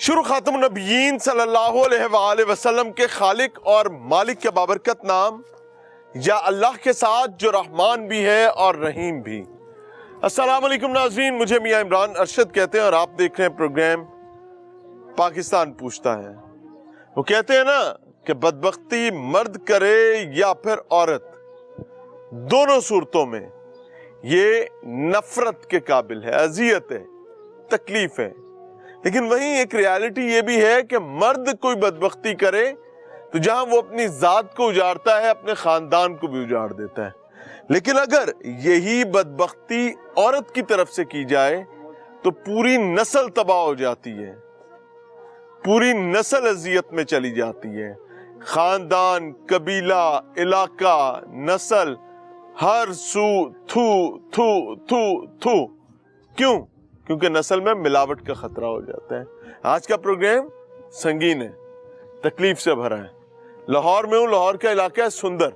शुरू खातम नबीयीन सल्लल्लाहु अलैहि वसल्लम के खालिक और मालिक के बाबरकत नाम या अल्लाह के साथ जो रहमान भी है और रहीम भी। अस्सलाम वालेकुम नाज़रीन, मुझे मियां इमरान अरशद कहते हैं और आप देख रहे हैं प्रोग्राम पाकिस्तान पूछता है। वो कहते हैं ना कि बदबख्ती मर्द करे या फिर औरत, दोनों सूरतों में ये नफरत के काबिल है, अजियत है, तकलीफ है। लेकिन वहीं एक रियलिटी ये भी है कि मर्द कोई बदबख्ती करे तो जहां वो अपनी जात को उजाड़ता है, अपने खानदान को भी उजाड़ देता है। लेकिन अगर यही बदबख्ती औरत की तरफ से की जाए तो पूरी नस्ल तबाह हो जाती है, पूरी नस्ल अजियत में चली जाती है। खानदान, कबीला, इलाका, नस्ल, हर सू थू थू थू थू। क्यों? क्योंकि नस्ल में मिलावट का खतरा हो जाता है। आज का प्रोग्राम संगीन है, तकलीफ से भरा है। लाहौर में हूं, लाहौर का इलाका है सुंदर।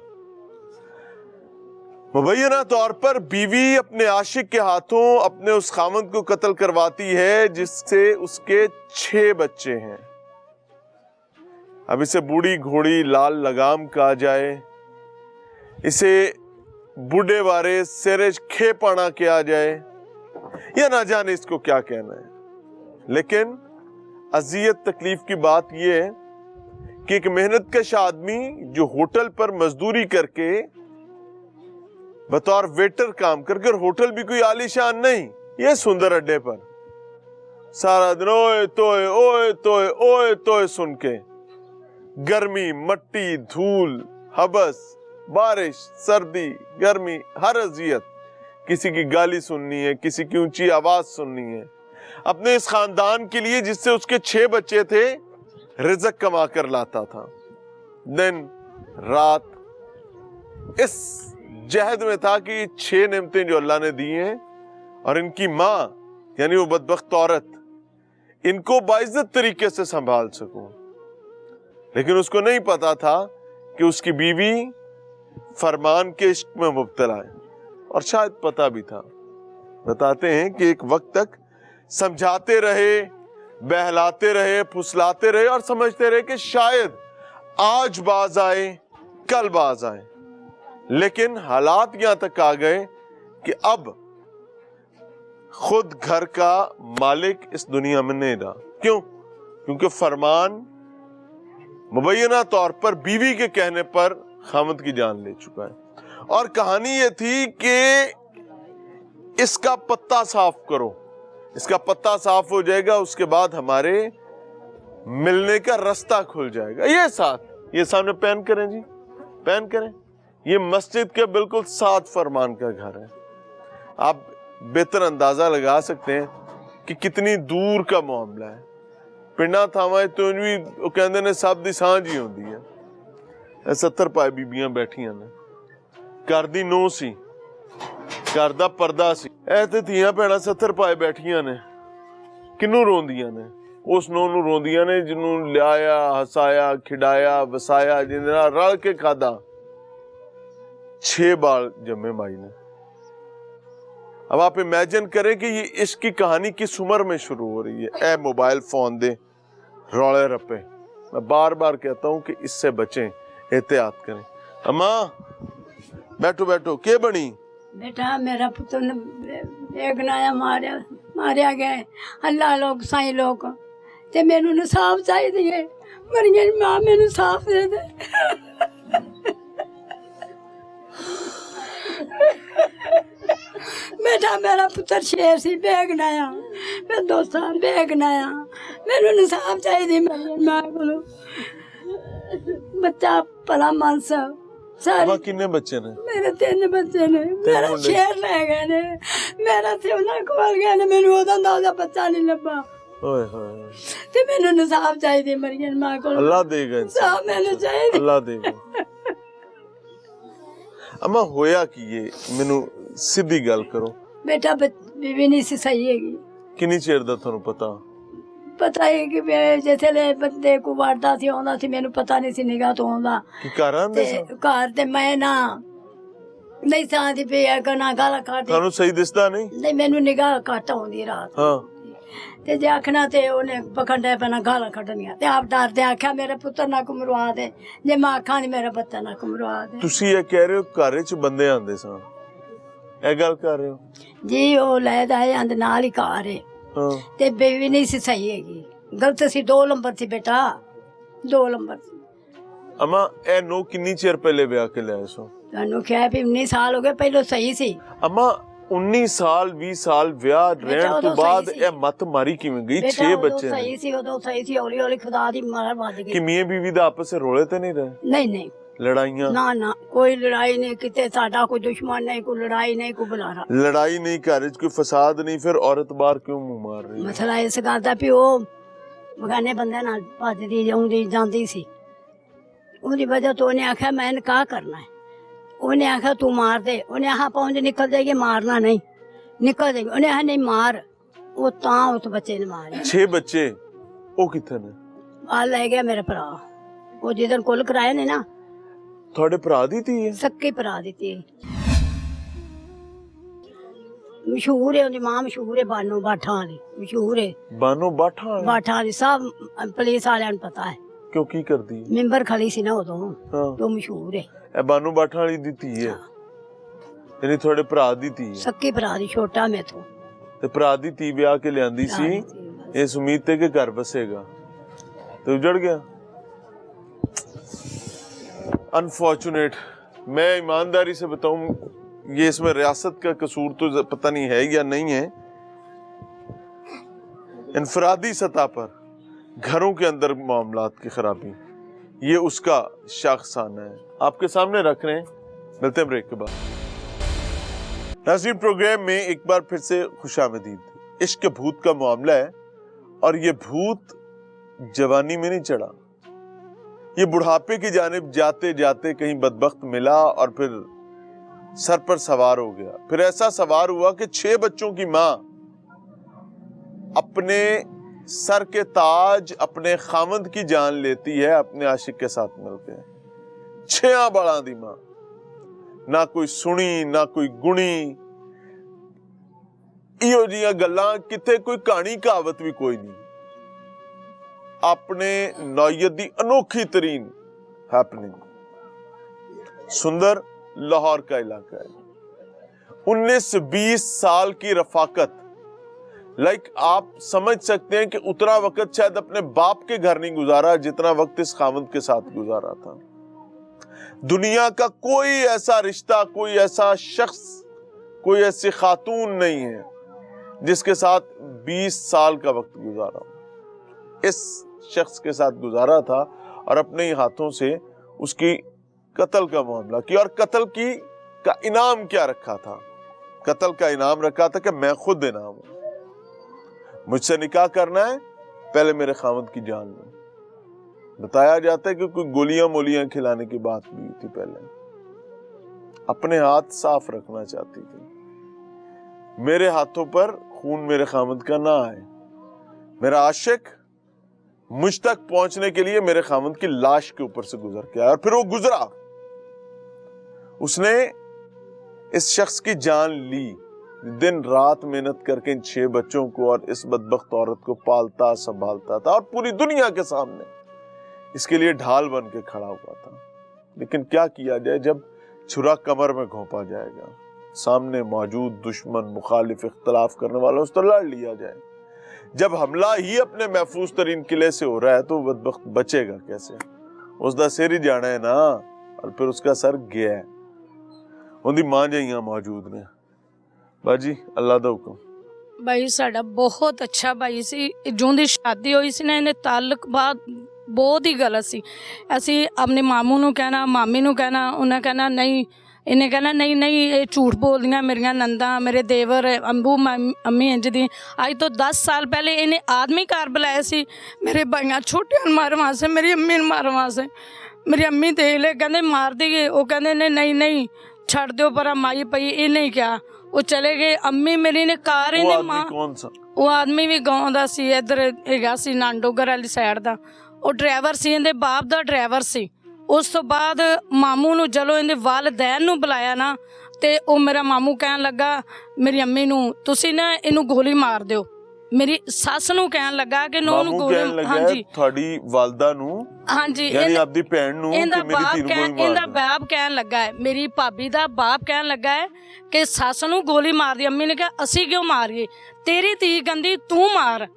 मुबैना तौर पर बीवी अपने आशिक के हाथों अपने उस खामद को कत्ल करवाती है जिससे उसके 6 बच्चे हैं। अब इसे बूढ़ी घोड़ी लाल लगाम कहा जाए, इसे बूढ़े वारे सेरेज खेपाना किया जाए, या ना जाने इसको क्या कहना है। लेकिन अजियत तकलीफ की बात यह है कि एक मेहनतकश आदमी जो होटल पर मजदूरी करके बतौर वेटर काम करके, और होटल भी कोई आलीशान नहीं, ये सुंदर अड्डे पर सारा दिन ओए तोए ओए तोए ओए तोए सुन के, गर्मी, मट्टी, धूल, हबस, बारिश, सर्दी, गर्मी, हर अजियत, किसी की गाली सुननी है, किसी की ऊंची आवाज सुननी है, अपने इस खानदान के लिए जिससे उसके 6 बच्चे थे रिज़्क कमा कर लाता था। दिन रात इस जहद में था कि 6 नेमतें जो अल्लाह ने दी हैं और इनकी माँ यानी वो बदबख्त औरत, इनको बाइज्जत तरीके से संभाल सकूं। लेकिन उसको नहीं पता था कि उसकी बीवी फरमान के इश्क में मुब्तला है, और शायद पता भी था। बताते हैं कि एक वक्त तक समझाते रहे, बहलाते रहे, फुसलाते रहे और समझते रहे कि शायद आज बाज आए, कल बाज आए। लेकिन हालात यहां तक आ गए कि अब खुद घर का मालिक इस दुनिया में नहीं रहा। क्यों? क्योंकि फरमान मुबैना तौर पर बीवी के कहने पर खामद की जान ले चुका है। और कहानी ये थी कि इसका पत्ता साफ करो, इसका पत्ता साफ हो जाएगा, उसके बाद हमारे मिलने का रास्ता खुल जाएगा। ये साथ, ये सामने पैन करें जी, पैन करें, ये मस्जिद के बिल्कुल साथ फरमान का घर है। आप बेहतर अंदाजा लगा सकते हैं कि कितनी दूर का मामला है। पिंडा थावा तो भी कहते ने सब दी सांझ ही होती है। 70 पाए बीबियां बैठियां ने, घर दी नूह सी, घर दा पर्दा सी, ऐ ते धीआं भैणां 70 पाए बैठियां ने। किनू रोंदियां ने? उस नूह नू रोंदियां ने जिन्नू लियाया, हसाया, खिडाया, वसाया, जिंदे नाल रल के खादा। 6 बाल जम्मे माई ने। अब आप इमेजिन करें कि ये इश्क की कहानी किस उम्र में शुरू हो रही है। ए मोबाइल फोन दे रौले रप्पे, मैं बार बार कहता हूं कि इससे बचें, एहतियात करें। अम्मा बैठो बैठो, के बनी? बेटा मेरा पुत्र बेगनाया मारिया गया, अल्लाह लोग साईं लोग ते मैनू इंसाफ चाहिए, मरिया मां मैनू साफ दे दे। बेटा मेरा पुत्र शेर सी, बेगनाया मैं 2 साल बेगनाया, मैनू इंसाफ चाहिए मेरी मां को। बच्चा भला मानस सारे। कितने बच्चे ने? मेरे 3 बच्चे ने। मेरा शेर ले गए ने, मेरा से उन्हें खोल गए ने, मैनू ओदा बच्चा नहीं लब्बा। ओए होए, ते मैनू इंसाफ चाहिए मरियम मां को। अल्लाह देगा इंसाफ मैनू चाहिए, अल्लाह देगा। अम्मा होया कि ये मैनू सीधी गल करो। बेटा बीवी नहीं सी सही हैगी। किन्नी चेर दा थानू पता है कि जिसले बंदे को वारदा सी आंदा सी, मैनू पता नहीं सी निगाह तो आंदा कि घर आंदे सी। घर ते मैं ना नहीं सां दी पे ना गाला काट। थानू सही दिसदा नहीं? नहीं, मैनू निगाह घट आउंदी रात। हां ਤੇ ਜੇ ਆਖਣਾ ਤੇ ਉਹਨੇ ਪਖੰਡੇ ਪੈਣਾ ਗਾਲਾਂ ਕੱਢਣੀਆਂ ਤੇ ਆਪ ਡਰਦੇ ਆਖਿਆ ਮੇਰੇ ਪੁੱਤਰ ਨਾ ਕੁਮਰਵਾ ਦੇ, ਜੇ ਮੈਂ ਆਖਾਂ ਨਹੀਂ ਮੇਰਾ ਬੱਚਾ ਨਾ ਕੁਮਰਵਾ ਦੇ। ਤੁਸੀਂ ਇਹ ਕਹਿ ਰਹੇ ਹੋ ਘਰ 'ਚ ਬੰਦੇ ਆਉਂਦੇ ਸਨ, ਇਹ ਗੱਲ ਕਰ ਰਹੇ ਹੋ ਜੀ? ਉਹ ਲੈ ਦਾ ਆਂਦ ਨਾਲ ਹੀ ਘਰ ਹੈ ਹਾਂ। ਤੇ ਬੇਬੀ ਨਹੀਂ ਸੀ ਸਹੀ ਹੈਗੀ, ਗਲਤ ਸੀ, 2 ਨੰਬਰ ਸੀ ਬੇਟਾ, 2 ਨੰਬਰ ਸੀ। ਅਮਾ ਇਹ ਨੋ ਕਿੰਨੀ ਚਿਰ ਪਹਿਲੇ ਵਿਆਹ ਕੇ ਲਿਆਏ ਸੋ? ਤੁਹਾਨੂੰ ਕਿਹਾ ਵੀ 19 ਸਾਲ ਹੋ ਗਏ, ਪਹਿਲੋਂ ਸਹੀ ਸੀ। ਅਮਾ 19 ਸਾਲ 20 ਸਾਲ ਵਿਆਹ ਰਹਿਣ ਤੋਂ ਬਾਅਦ ਇਹ ਮੱਤ ਮਾਰੀ ਕਿਵੇਂ ਗਈ? 6 ਬੱਚੇ ਸਹੀ ਸੀ, ਉਦੋਂ ਸਹੀ ਸੀ, ਹੌਲੀ ਹੌਲੀ ਖੁਦਾ ਦੀ ਮਾਰ ਵੱਜ ਗਈ। ਕਿ ਮੀਆਂ ਬੀਵੀ ਦਾ ਆਪਸ ਵਿੱਚ ਰੋਲੇ ਤੇ ਨਹੀਂ ਰਹੇ? ਨਹੀਂ ਨਹੀਂ, ਲੜਾਈਆਂ? ਨਾ ਨਾ, ਕੋਈ ਲੜਾਈ ਨਹੀਂ, ਕਿਤੇ ਸਾਡਾ ਕੋਈ ਦੁਸ਼ਮਣ ਨਹੀਂ, ਕੋਈ ਲੜਾਈ ਨਹੀਂ, ਕੋਈ ਬੁਲਾਰਾ ਲੜਾਈ ਨਹੀਂ, ਘਰ 'ਚ ਕੋਈ ਫਸਾਦ ਨਹੀਂ, ਫਿਰ ਔਰਤ ਬਾਹਰ ਕਿਉਂ ਮੂੰਹ ਮਾਰ ਰਹੀ ਹੈ? ਮਸਲਾ ਇਸ ਗੱਲ ਦਾ ਵੀ ਉਹ ਬਗਾਨੇ ਬੰਦੇ ਨਾਲ ਭੱਜਦੀ ਆਉਂਦੀ ਜਾਂਦੀ ਸੀ, ਉਹਦੀ ਵਜ੍ਹਾ ਤੋਂ ਉਹਨੇ ਆਖਿਆ ਮੈਂ ਨਿਕਾਹ ਕਰਨਾ ਹੈ। ਉਹਨੇ ਆਖਿਆ ਤੂੰ ਮਾਰ ਦੇ, ਉਹਨੇ ਆਹ ਪਹੁੰਚ ਨਿਕਲ ਜਾਏਗੀ, ਮਾਰਨਾ ਨਹੀਂ, ਨਿਕਲ ਜਾਏਗੀ। ਉਹਨੇ ਆਖਿਆ ਨਹੀਂ ਮਾਰ, ਉਹ ਤਾਂ ਉਸ ਬੱਚੇ ਨੇ ਮਾਰਿਆ। 6 ਬੱਚੇ ਉਹ ਕਿੱਥੇ ਨੇ? ਆ ਲੈ ਗਿਆ ਮੇਰਾ ਭਰਾ, ਉਹ ਜਿੱਦਣ ਕੁੱਲ ਕਰਾਏ ਨੇ ਨਾ। ਤੁਹਾਡੇ ਭਰਾ ਦੀ ਧੀ ਹੈ? ਸੱਕੀ ਭਰਾ ਦਿੱਤੀ, ਮਸ਼ਹੂਰ ਹੈ, ਉਹਦੀ ਮਾਂ ਮਸ਼ਹੂਰ ਹੈ, ਬਾਨੋ ਬਾਠਾਂ ਵਾਲੀ ਮਸ਼ਹੂਰ ਹੈ। ਬਾਨੋ ਬਾਠਾਂ? ਬਾਠਾਂ ਵਾਲੀ ਸਭ ਪੁਲਿਸ ਵਾਲਿਆਂ ਨੂੰ ਪਤਾ ਹੈ, ਕਿਉਂ ਕੀ ਕਰਦੀ ਹੈ? ਮੈਂਬਰ ਖੜੀ ਸੀ ਨਾ ਉਦੋਂ, ਹਾਂ। ਉਹ ਮਸ਼ਹੂਰ ਹੈ। ਇਹ ਬਾਨੋ ਬਾਠਾਂ ਵਾਲੀ ਦੀ ਧੀ ਹੈ, ਯਾਨੀ ਤੁਹਾਡੇ ਭਰਾ ਦੀ ਧੀ ਹੈ? ਸੱਕੀ ਭਰਾ ਦੀ, ਛੋਟਾ ਮੈਥੋਂ। ਤੇ ਭਰਾ ਦੀ ਧੀ ਵਿਆਹ ਕੇ ਲਿਆਂਦੀ ਸੀ ਇਸ ਉਮੀਦ ਤੇ ਕਿ ਘਰ बसेगा, तो उजड़ गया। अनफॉर्चुनेट। मैं ईमानदारी से बताऊं, ये इसमें रियासत का कसूर तो पता नहीं है या नहीं है, इनफरादी सतह पर घरों के अंदर मामलात की खराबी, ये उसका शाखसाना है, आपके सामने रख रहे हैं। मिलते हैं ब्रेक के बाद। नाज़रीन, प्रोग्राम में एक बार फिर से खुशामदीद। इश्क के भूत का मामला है और ये भूत जवानी में नहीं चढ़ा, ये बुढ़ापे की जानिब जाते जाते कहीं बदबख्त मिला और फिर सर पर सवार हो गया। फिर ऐसा सवार हुआ कि 6 बच्चों की मां अपने सर के ताज, अपने खामद की जान लेती है अपने आशिक के साथ मिलकर। 6 बड़ा दी मां, ना कोई सुनी ना कोई गुणी, इहो जिहियां गल्लां किते कोई कहानी कहावत भी कोई नहीं। अपने नौयत दी अनोखी तरीन हैपनिंग। सुंदर लाहौर का इलाका है। 19-20 साल की रफाकत, लाइक आप समझ सकते हैं कि उतना वक्त शायद अपने बाप के घर नहीं गुजारा जितना वक्त इस खामद के साथ गुजारा था। दुनिया का कोई ऐसा रिश्ता, कोई ऐसा शख्स, कोई ऐसी खातून नहीं है जिसके साथ 20 साल का वक्त गुजारा। इस शख्स के साथ गुजारा था और अपने ही हाथों से उसकी कत्ल का मामला किया। और कत्ल की का इनाम क्या रखा था? कत्ल का इनाम रखा था कि मैं खुद इनाम हूं, मुझसे निकाह करना है, पहले मेरे खामद की जान लो। बताया जाता है कि कोई गोलियां मोलियां खिलाने की बात भी थी पहले। अपने हाथ साफ रखना चाहती थी, मेरे हाथों पर खून मेरे खामद का ना आए। मेरा आशिक मुझ तक पहुंचने के लिए मेरे खामद की लाश के ऊपर से गुजर के आया, और फिर वो गुजरा। उसने इस शख्स की जान ली, दिन रात मेहनत करके इन 6 बच्चों को और इस बदबख्त औरत को पालता संभालता था, और पूरी दुनिया के सामने इसके लिए ढाल बन के खड़ा हुआ था। लेकिन क्या किया जाए, जब छुरा कमर में घोंपा जाएगा, सामने मौजूद दुश्मन, मुखालिफ, इख्तलाफ करने वालों से तो लड़ लिया जाए। जब हमला ही अपने महफूज तरीन किले से हो रहा है तो बदबख्त बचेगा कैसे? उसका सिर ही जाना है ना, और फिर उसका सर गया है। उनकी मां जियां मौजूद ने। बाजी अल्लाह दा हुक्म। भाई साडा बहुत अच्छा भाई सी, जों दी शादी हुई सी ना, इन्हें ताल्लुक बाद बहुत ही गलत सी। असी अपने मामू नूं कहना, मामी नूं कहना, उन्हें कहना नहीं, इन्हें कहना नहीं नहीं ये झूठ बोलदियां मेरियां नंदा, मेरे देवर, अंबू अम्मी इंज दी। अज तो 10 साल पहले इन्हें आदमी घर बुलाया सी मेरे भाइयां छोटियां मारन वास्ते, मेरी अम्मी नूं मारन वास्ते। मेरी अम्मी देख ले, कहंदे मार देगे, वो कहंदे ने नहीं नहीं छड़ दो पर माई पई, ये नहीं क्या, वो चले गए। अम्मी मेरी ने कार ही ने मां, कौन सा? वो आदमी भी गाँव दा सी, इधर हैगा सी नांडोगर वाली साइड दा। वो ड्राइवर सी, इहदे बाप दा ड्राइवर सी। उस तो बाद मामू नूं जलो इहदे वालदैन नूं बुलाया ना, ते ओ मेरा मामू कहन लगा मेरी अम्मी नूं, तुसी ना इनू गोली मार दिओ। ਮੇਰੀ ਸੱਸ ਨੂੰ ਕਹਿਣ ਲੱਗਾ ਕਿ ਨੂੰ ਮਾਮੂ ਕਹਿਣ ਲੱਗਾ ਤੁਹਾਡੀ ਵਾਲਦਾ ਨੂੰ, ਹਾਂਜੀ, ਯਾਨੀ ਆਪਦੀ ਭੈਣ ਨੂੰ, ਕਿ ਮੇਰੀ ਧੀ ਨੂੰ ਗੋਲੀ ਮਾਰ ਇਹਦਾ ਬਾਪ ਕਹਿਣ ਲੱਗਾ ਹੈ, ਮੇਰੀ ਭਾਬੀ ਦਾ ਬਾਪ ਕਹਿਣ ਲੱਗਾ ਹੈ ਕਿ ਸੱਸ ਨੂੰ ਗੋਲੀ ਮਾਰ ਦੀ। ਅੰਮੀ ਨੇ ਕਿਹਾ ਅਸੀਂ ਕਿਉਂ ਮਾਰੀਏ, ਤੇਰੀ ਧੀ ਕਹਿੰਦੀ ਤੂੰ ਮਾਰ,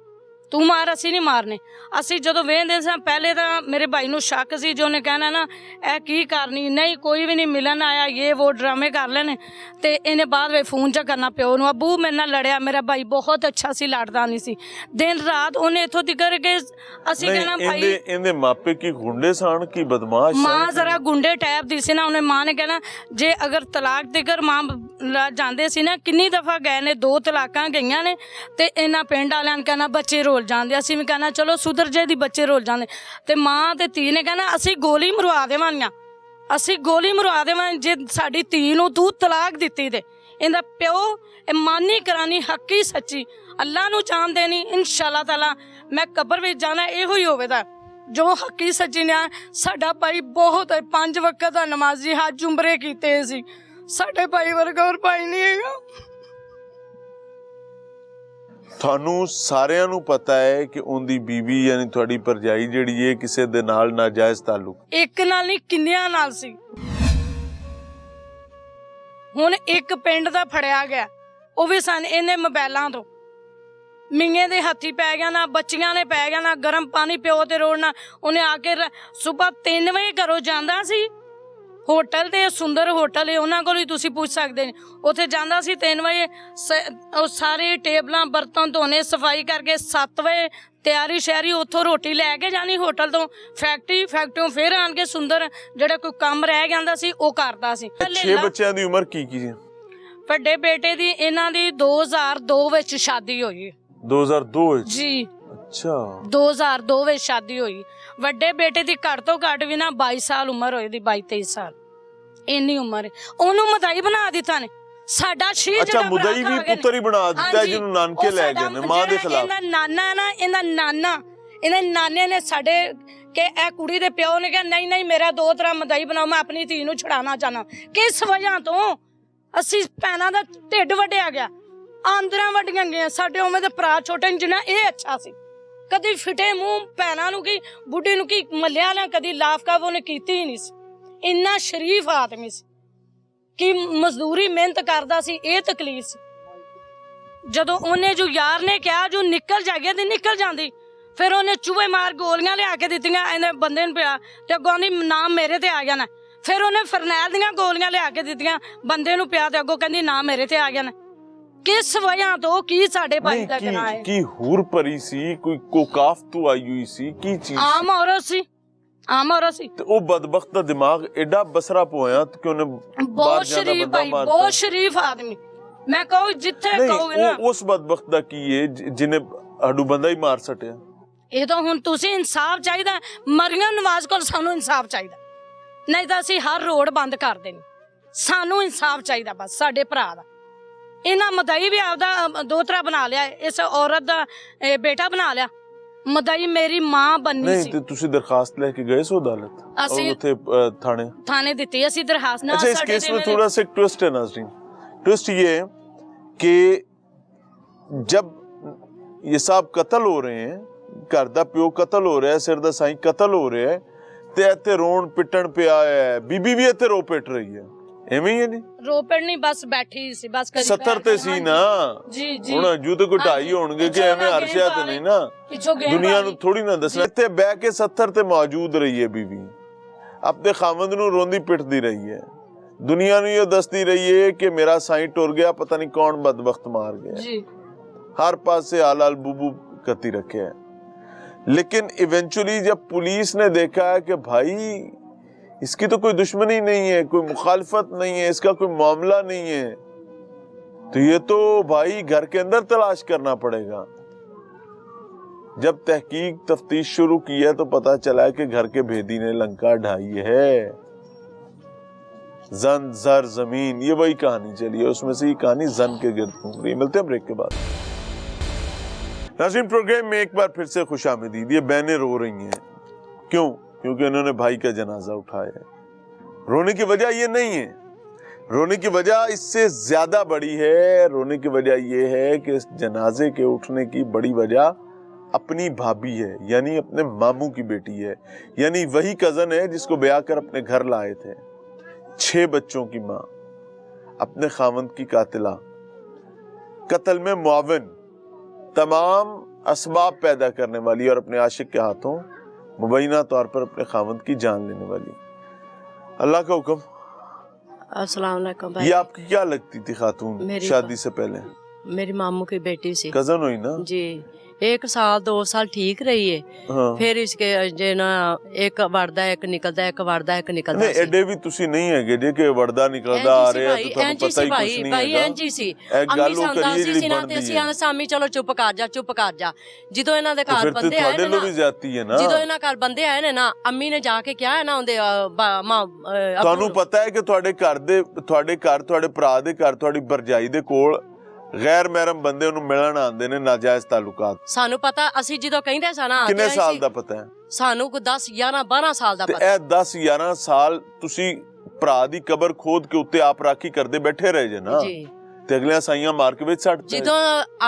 ਅਸੀਂ ਨਹੀਂ ਮਾਰਨੇ। ਅਸੀਂ ਜਦੋਂ ਵੇਖਦੇ ਸਾਂ ਪਹਿਲੇ ਤਾਂ ਮੇਰੇ ਭਾਈ ਨੂੰ ਸ਼ੱਕ ਸੀ, ਜੋ ਉਹਨੇ ਕਹਿਣਾ ਨਾ ਇਹ ਕੀ ਕਰਨੀ, ਨਹੀਂ ਕੋਈ ਵੀ ਨਹੀਂ ਮਿਲਣ ਆਇਆ, ਇਹ ਉਹ ਡਰਾਮੇ ਕਰ ਲੈਣੇ। ਤੇ ਇਹਨੇ ਬਾਅਦ ਵਿੱਚ ਫੋਨ ਚ ਕਰਨਾ ਪਿਓ ਨੂੰ, ਅੱਬੂ ਮੇਰੇ ਨਾਲ ਲੜਿਆ, ਮੇਰਾ ਭਾਈ ਬਹੁਤ ਅੱਛਾ ਸੀ, ਲੜਦਾ ਨਹੀਂ ਸੀ, ਦਿਨ ਰਾਤ ਉਹਨੇ ਇੱਥੋਂ ਤੀਕਰ ਕੇ ਅਸੀਂ ਕਹਿਣਾ ਭਾਈ ਇਹਦੇ ਮਾਪੇ ਕੀ ਗੁੰਡੇ ਸਨ ਕੀ ਬਦਮਾਸ਼ ਸਨ? ਮਾਂ ਜ਼ਰਾ ਗੁੰਡੇ ਟਾਈਪ ਦੀ ਸੀ ਨਾ, ਉਹਨੇ ਮਾਂ ਨੇ ਕਹਿਣਾ ਜੇ ਅਗਰ ਤਲਾਕ ਦੇकर ਮਾਂ ਜਾਂਦੇ ਸੀ ਨਾ, ਕਿੰਨੀ ਦਫਾ ਗਏ ਨੇ, 2 ਤਲਾਕਾਂ ਗਈਆਂ ਨੇ, ਤੇ ਇਹਨਾਂ ਪਿੰਡ ਵਾਲਿਆਂ ਨੇ ਕਹਿਣਾ ਬੱਚੇ ਰੋਲ ਜਾਂਦੇ, ਅਸੀਂ ਵੀ ਕਹਿਣਾ ਚਲੋ ਸੁਧਰ ਜੇ ਦੀ ਬੱਚੇ ਰੋਲ ਜਾਂਦੇ, ਤੇ ਮਾਂ ਤੇ ਧੀ ਨੇ ਕਹਿਣਾ ਅਸੀਂ ਗੋਲੀ ਮਰਵਾ ਦੇਵਾਂਗੀਆਂ, ਅਸੀਂ ਗੋਲੀ ਮਰਵਾ ਦੇਵਾਂ ਜੇ ਸਾਡੀ ਧੀ ਨੂੰ ਤੂੰ ਤਲਾਕ ਦਿੱਤੀ ਤੇ। ਇਹਦਾ ਪਿਓ ਇਹ ਮਾਨੀ ਕਰਾਨੀ ਹੱਕੀ ਸੱਚੀ ਅੱਲਾ ਨੂੰ ਜਾਣਦੇ ਨਹੀਂ, ਇਨਸ਼ਾਅੱਲਾ ਤਾਲਾ ਮੈਂ ਕਬਰ ਵਿੱਚ ਜਾਣਾ ਇਹੋ ਹੀ ਹੋਵੇਗਾ ਜੋ ਹੱਕੀ ਸੱਚੀ ਨੇ। ਸਾਡਾ ਭਾਈ ਬਹੁਤ 5 ਵਕਤ ਦਾ ਨਮਾਜ਼ੀ, ਹੱਜ ਉਮਰੇ ਕੀਤੇ ਸੀ, ਸਾਡੇ ਭਾਈ ਵਰਗਾ ਹੋਰ ਭਾਈ ਨਹੀਂ ਹੈਗਾ। ਤੁਹਾਨੂੰ ਸਾਰਿਆਂ ਨੂੰ ਪਤਾ ਹੈ ਕਿ ਉਹਦੀ ਬੀਵੀ ਯਾਨੀ ਤੁਹਾਡੀ ਭਰਜਾਈ ਜਿਹੜੀ ਹੈ ਕਿਸੇ ਦੇ ਨਾਲ ਨਾਜਾਇਜ਼ ਤਾਲੁਕ, ਇੱਕ ਨਾਲ ਨਹੀਂ ਕਿੰਨਿਆਂ ਨਾਲ ਸੀ। ਹੁਣ ਇੱਕ ਪਿੰਡ ਦਾ ਫੜਿਆ ਗਿਆ, ਉਹ ਵੀ ਸਨ ਇਹਨੇ ਮੋਬਾਈਲਾਂ ਤੋਂ, ਮੀਆਂ ਦੇ ਹੱਥੀ ਪੈ ਗਿਆ ਨਾ, ਬੱਚੀਆਂ ਨੇ ਪੈ ਗਿਆ ਨਾ, ਗਰਮ ਪਾਣੀ ਪਿਓ ਤੇ ਰੋੜਨਾ। ਉਹਨੇ ਆ ਕੇ ਸੁਬਹ 3 ਵਜੇ ਘਰੋਂ ਜਾਂਦਾ ਸੀ, ਹੋਟਲ ਤੇ ਸੁੰਦਰ ਹੋਟਲ ਹੈ ਉਹਨਾਂ ਕੋਲ ਹੀ ਤੁਸੀਂ ਪੁੱਛ ਸਕਦੇ ਨੇ, ਉੱਥੇ ਜਾਂਦਾ ਸੀ 3 ਵਜੇ, ਉਹ ਸਾਰੇ ਟੇਬਲਾਂ ਬਰਤਨ ਧੋਣੇ ਸਫਾਈ ਕਰਕੇ 7 ਵਜੇ ਤਿਆਰੀ ਸ਼ਹਿਰੀ ਉੱਥੋਂ ਰੋਟੀ ਲੈ ਕੇ ਜਾਣੀ ਹੋਟਲ ਤੋਂ, ਫੈਕਟਰੀਓਂ ਫਿਰ ਆਣ ਕੇ ਸੁੰਦਰ ਜਿਹੜਾ ਕੋਈ ਕੰਮ ਰਹਿ ਜਾਂਦਾ ਸੀ ਉਹ ਕਰਦਾ ਸੀ। 6 ਬੱਚਿਆਂ ਦੀ ਉਮਰ ਕੀ ਸੀ? ਵੱਡੇ ਬੇਟੇ ਦੀ ਇਹਨਾਂ ਦੀ 2002 ਵਿੱਚ ਸ਼ਾਦੀ ਹੋਈ। 2002 ਵਿੱਚ ਜੀ? ਅੱਛਾ, 2002 ਵਿੱਚ ਸ਼ਾਦੀ ਹੋਈ। ਵੱਡੇ ਬੇਟੇ ਦੀ ਘੱਟ ਤੋਂ ਘੱਟ ਵੀ ਨਾ 22 ਸਾਲ ਉਮਰ ਹੋਈ ਦੀ, 22-23 ਸਾਲ ਇੰਨੀ ਉਮਰ। ਉਹਨੂੰ ਮਦਾਈ ਬਣਾ ਦਿੱਤਾ ਨੇ ਸਾਡਾ ਸ਼ੀਰ। ਅੱਛਾ, ਮੁਦਈ ਵੀ ਪੁੱਤਰ ਹੀ ਬਣਾ ਦਿੱਤਾ ਜਿਹਨੂੰ ਨਾਨਕੇ ਲੈ ਗਏ ਨੇ ਮਾਂ ਦੇ ਖਿਲਾਫ। ਇਹਦਾ ਨਾਨਾ ਨਾ, ਇਹਨਾਂ ਨਾਨੇ ਨੇ ਸਾਡੇ ਕਿ ਇਹ ਕੁੜੀ ਦੇ ਪਿਓ ਨੇ ਕਿਹਾ ਨਹੀਂ ਮੇਰਾ 2 ਤਰ੍ਹਾਂ ਮਦਾਈ ਬਣਾਓ, ਮੈਂ ਆਪਣੀ ਧੀ ਨੂੰ ਛੁਡਾਉਣਾ ਚਾਹਨਾ। ਕਿਸ ਵਜ੍ਹਾ ਤੋਂ? ਅਸੀਂ ਭੈਣਾਂ ਦਾ ਢਿੱਡ ਵੱਢਿਆ ਗਿਆ, ਆਂਦਰਾਂ ਵੱਡੀਆਂ ਗਈਆਂ ਸਾਡੇ, ਉਵੇਂ ਦੇ ਭਰਾ ਛੋਟੇ ਜਿੰਨਾ ਇਹ ਅੱਛਾ ਸੀ, ਕਦੀ ਫਿੱਟੇ ਮੂੰਹ ਭੈਣਾਂ ਨੂੰ ਕੀ ਬੁੱਢੀ ਨੂੰ ਕੀ ਮੱਲਿਆ ਨਾ, ਕਦੀ ਲਾਫਕਾ ਉਹਨੇ ਕੀਤੀ ਹੀ ਨਹੀਂ ਸੀ। ਇੰਨਾ ਸ਼ਰੀਫ ਆਦਮੀ ਸੀ ਕਿ ਮਜ਼ਦੂਰੀ ਮਿਹਨਤ ਕਰਦਾ ਸੀ, ਇਹ ਤਕਲੀਫ ਸੀ। ਜਦੋਂ ਉਹਨੇ ਜੋ ਯਾਰ ਨੇ ਕਿਹਾ ਜੋ ਨਿਕਲ ਜਾਏਗੀ ਤੇ ਨਿਕਲ ਜਾਂਦੀ, ਫਿਰ ਉਹਨੇ ਚੂਹੇ ਮਾਰ ਗੋਲੀਆਂ ਲਿਆ ਕੇ ਦਿੱਤੀਆਂ, ਇਹਨੇ ਬੰਦੇ ਨੂੰ ਪਿਆ ਤੇ ਅੱਗੋਂ ਦੀ ਨਾਮ ਮੇਰੇ ਤੇ ਆ ਗਿਆ ਨਾ। ਫਿਰ ਉਹਨੇ ਫਰਨੈਲ ਦੀਆਂ ਗੋਲੀਆਂ ਲਿਆ ਕੇ ਦਿੱਤੀਆਂ, ਬੰਦੇ ਨੂੰ ਪਿਆ ਤੇ ਅੱਗੋਂ ਕਹਿੰਦੀ ਨਾ ਮੇਰੇ ਤੇ ਆ ਗਿਆ ਨਾ। ਕਿਸ ਵਜ੍ਹਾ ਤੋਂ? ਕੀ ਸਾਡੇ ਭਾਈ ਦਾ ਗੁਨਾਹ ਹੈ? ਕੀ ਹੂਰ ਭਰੀ ਸੀ, ਕੋਈ ਕੋਕਾਫ ਤੋਂ ਆਈ ਹੋਈ ਸੀ, ਕੀ ਚੀਜ਼? ਆਮ ਔਰਤ ਸੀ, ਆਮ ਔਰਤ ਸੀ। ਤੇ ਉਹ ਬਦਬਖਤ ਦਾ ਦਿਮਾਗ ਐਡਾ ਬਸਰਾ ਪੋਇਆ ਕਿ ਉਹਨੇ ਬਹੁਤ ਸ਼ਰੀਫ ਭਾਈ, ਬਹੁਤ ਸ਼ਰੀਫ ਆਦਮੀ। ਮੈਂ ਕਹੂੰ ਜਿੱਥੇ ਕਹੋਗੇ ਨਾ, ਉਸ ਬਦਬਖਤ ਦਾ ਕੀ ਹੈ ਜਿਹਨੇ ਹੱਡੂ ਬੰਦਾ ਹੀ ਮਾਰ ਸਟਿਆ? ਇਹ ਤਾਂ ਹੁਣ ਤੁਸੀਂ ਇਨਸਾਫ ਚਾਹੀਦਾ, ਮਰੀਮ ਨਵਾਜ਼ ਕੋਲ ਸਾਨੂੰ ਇਨਸਾਫ ਚਾਹੀਦਾ, ਨਹੀਂ ਤਾਂ ਅਸੀਂ ਹਰ ਰੋਡ ਬੰਦ ਕਰ ਦੇਣੀ। ਸਾਨੂੰ ਇਨਸਾਫ ਚਾਹੀਦਾ ਬਸ ਸਾਡੇ ਭਰਾ ਦਾ। ਇਹਨਾਂ ਮਦਾਈ ਵੀ ਆਪਦਾ ਦੋਤਰਾ ਬਣਾ ਲਿਆ, ਇਸ ਔਰਤ ਦਾ ਬੇਟਾ ਬਣਾ ਲਿਆ। ਮਦਾਈ ਮੇਰੀ ਮਾਂ ਬੰਨੀ ਸੀ। ਤੇ ਤੁਸੀਂ ਦਰਖਾਸਤ ਲੈ ਕੇ ਗਏ ਸੋ ਅਦਾਲਤ? ਅਸੀਂ ਉੱਥੇ थाने ਦਿੱਤੀ ਅਸੀਂ ਦਰਖਾਸਤ ਨਾ। अच्छा, इस केस में थोड़ा सा ट्विस्ट है नाज़रीन। ट्विस्ट ये है कि जब ये साहब कत्ल हो रहे हैं, घर दा प्यो कत्ल हो रहा है, सिर दा साईं कत्ल हो रहा है, ते इत्थे रोण पिटण पे आया है, बीबी भी इत्थे रो पिट रही है, एवें ही है नहीं? रो पिट नहीं, बस बैठी सी, बस करी 70 ते सी ना जी जी। ਹੁਣ ਜੂ ਤੇ ਕੋਈ 2.5 ਹੋਣਗੇ ਕਿ ਐਵੇਂ ਅਰਸ਼ਿਆ ਤੇ ਨਹੀਂ ਨਾ, ਦੁਨੀਆ ਨੂੰ ਥੋੜੀ ਨਾ ਦੱਸਣਾ। ਇੱਥੇ ਬਹਿ ਕੇ 70 ਤੇ ਮੌਜੂਦ ਰਹੀ ਹੈ ਬੀਬੀ, ਆਪਣੇ ਖਾਵੰਦ ਨੂੰ ਰੋਂਦੀ ਪਿੱਟਦੀ ਰਹੀ ਹੈ, ਦੁਨੀਆ ਨੂੰ ਇਹ ਦੱਸਦੀ ਰਹੀ ਹੈ ਕਿ ਮੇਰਾ ਸਾਈਂ ਟੁਰ ਗਿਆ, ਪਤਾ ਨਹੀਂ ਕੌਣ ਬਦਬਖਤ ਮਾਰ ਗਿਆ ਜੀ। हर पास से हाल हाल बूबू करती रखे है। लेकिन इवेंचुअली जब पुलिस ने देखा है कि भाई इसकी तो कोई दुश्मनी नहीं है, कोई मुखालफत नहीं है, इसका कोई मामला नहीं है, तो ये तो भाई घर के अंदर तलाश करना पड़ेगा। जब तहकीक तफ्तीश शुरू की है तो पता चला है कि घर के भेदी ने लंका ढाई है। जन जर जमीन, ये वही कहानी चली है, उसमें से ये कहानी जन के गिर्द घूम रही है। मिलते हैं ब्रेक के बाद। नाज़रीन, प्रोग्राम में एक बार फिर से खुशामदीद। ये बहनें रो रही हैं, क्यों? क्योंकि उन्होंने भाई का जनाजा उठाया है। रोने की वजह ये नहीं है, रोने की वजह इससे ज्यादा बड़ी है। रोने की वजह यह है कि इस जनाजे के उठने की बड़ी वजह अपनी भाभी है, यानी अपने मामू की बेटी है, यानी वही कजन है जिसको ब्याह कर अपने घर लाए थे। 6 बच्चों की माँ, अपने खावंद की कातिला, कत्ल में मुआविन, तमाम असबाब पैदा करने वाली और अपने आशिक के हाथों मुबैना तौर पर अपने खावंद की जान लेने वाली। अल्लाह का हुक्म। अस्सलाम वालेकुम भाई। ये आपकी क्या लगती थी खातून मेरी शादी से पहले? मेरी मामू की बेटी सी कजन हुई ना? जी। 1 साल 2 साल ठीक रही है, हाँ। फिर इसके जे ना एक वड़दा एक निकलदा, एक वड़दा एक निकलदा नहीं, एडे भी तुसी नहीं है जे कि वड़दा निकलदा आ रहा है तो ਤੁਹਾਨੂੰ ਪਤਾ ਹੀ ਕੁਝ ਨਹੀਂ ਭਾਈ ਹੈਗਾ। ਐਂਜੀ ਸੀ। ਇਹ ਗੱਲ ਉਹ ਕਰੀਏ ਜਿਹੜੀ ਨਾ ਤੇ ਬਣਦੀ ਅਸੀਂ ਹੈ। ਆਂਦੇ ਸਾਮੀ ਚਲੋ ਚੁੱਪ ਕਰ ਜਾ ਚੁੱਪ ਕਰ ਜਾ। ਜਦੋਂ ਇਹਨਾਂ ਦੇ ਘਰ ਫਿਰ ਬੰਦੇ ਆਏ ਤੁਹਾਡੇ ਨੇ ਲੋ ਵੀ ਜਾਤੀ ਹੈ ਨਾ। ਜਦੋਂ ਇਹਨਾਂ ਘਰ ਬੰਦੇ ਆਏ ਨੇ ਨਾ, ਅੰਮੀ ਨੇ ਜਾ ਕੇ ਕਿਹਾ ਹੈ ਨਾ ਉਹਦੇ ਤੁਹਾਨੂੰ ਪਤਾ ਹੈ ਕਿ ਤੁਹਾਡੇ ਘਰ ਤੁਹਾਡੇ ਭਰਾ ਦੇ ਘਰ ਤੁਹਾਡੀ ਭਰਜਾਈ ਦੇ ਕੋਲ ਗੈਰ ਮਹਿਰਮ ਬੰਦੇ ਉਹਨੂੰ ਮਿਲਣ ਆਉਂਦੇ ਨੇ, ਨਾਜਾਇਜ਼ ਤਾਲੁਕਾਤ। ਸਾਨੂੰ ਪਤਾ, ਅਸੀਂ ਜਦੋਂ ਕਹਿੰਦੇ ਸਾਂ ਨਾ ਕਿੰਨੇ ਸਾਲ ਦਾ ਪਤਾ ਹੈ ਸਾਨੂੰ? ਕੋਈ 10 11 12 ਸਾਲ ਦਾ ਤੇ ਪਤਾ। ਇਹ 10 11 ਸਾਲ ਤੁਸੀਂ ਭਰਾ ਦੀ ਕਬਰ ਖੋਦ ਕੇ ਉੱਤੇ ਆਪ ਰਾਖੀ ਕਰਦੇ ਬੈਠੇ ਰਹੇ ਜੇ ਨਾ, ਜੀ। ਤੇ ਅਗਲੀਆਂ ਸਾਈਆਂ ਮਾਰ ਕੇ ਵਿੱਚ ਸੱਟ ਜਦੋਂ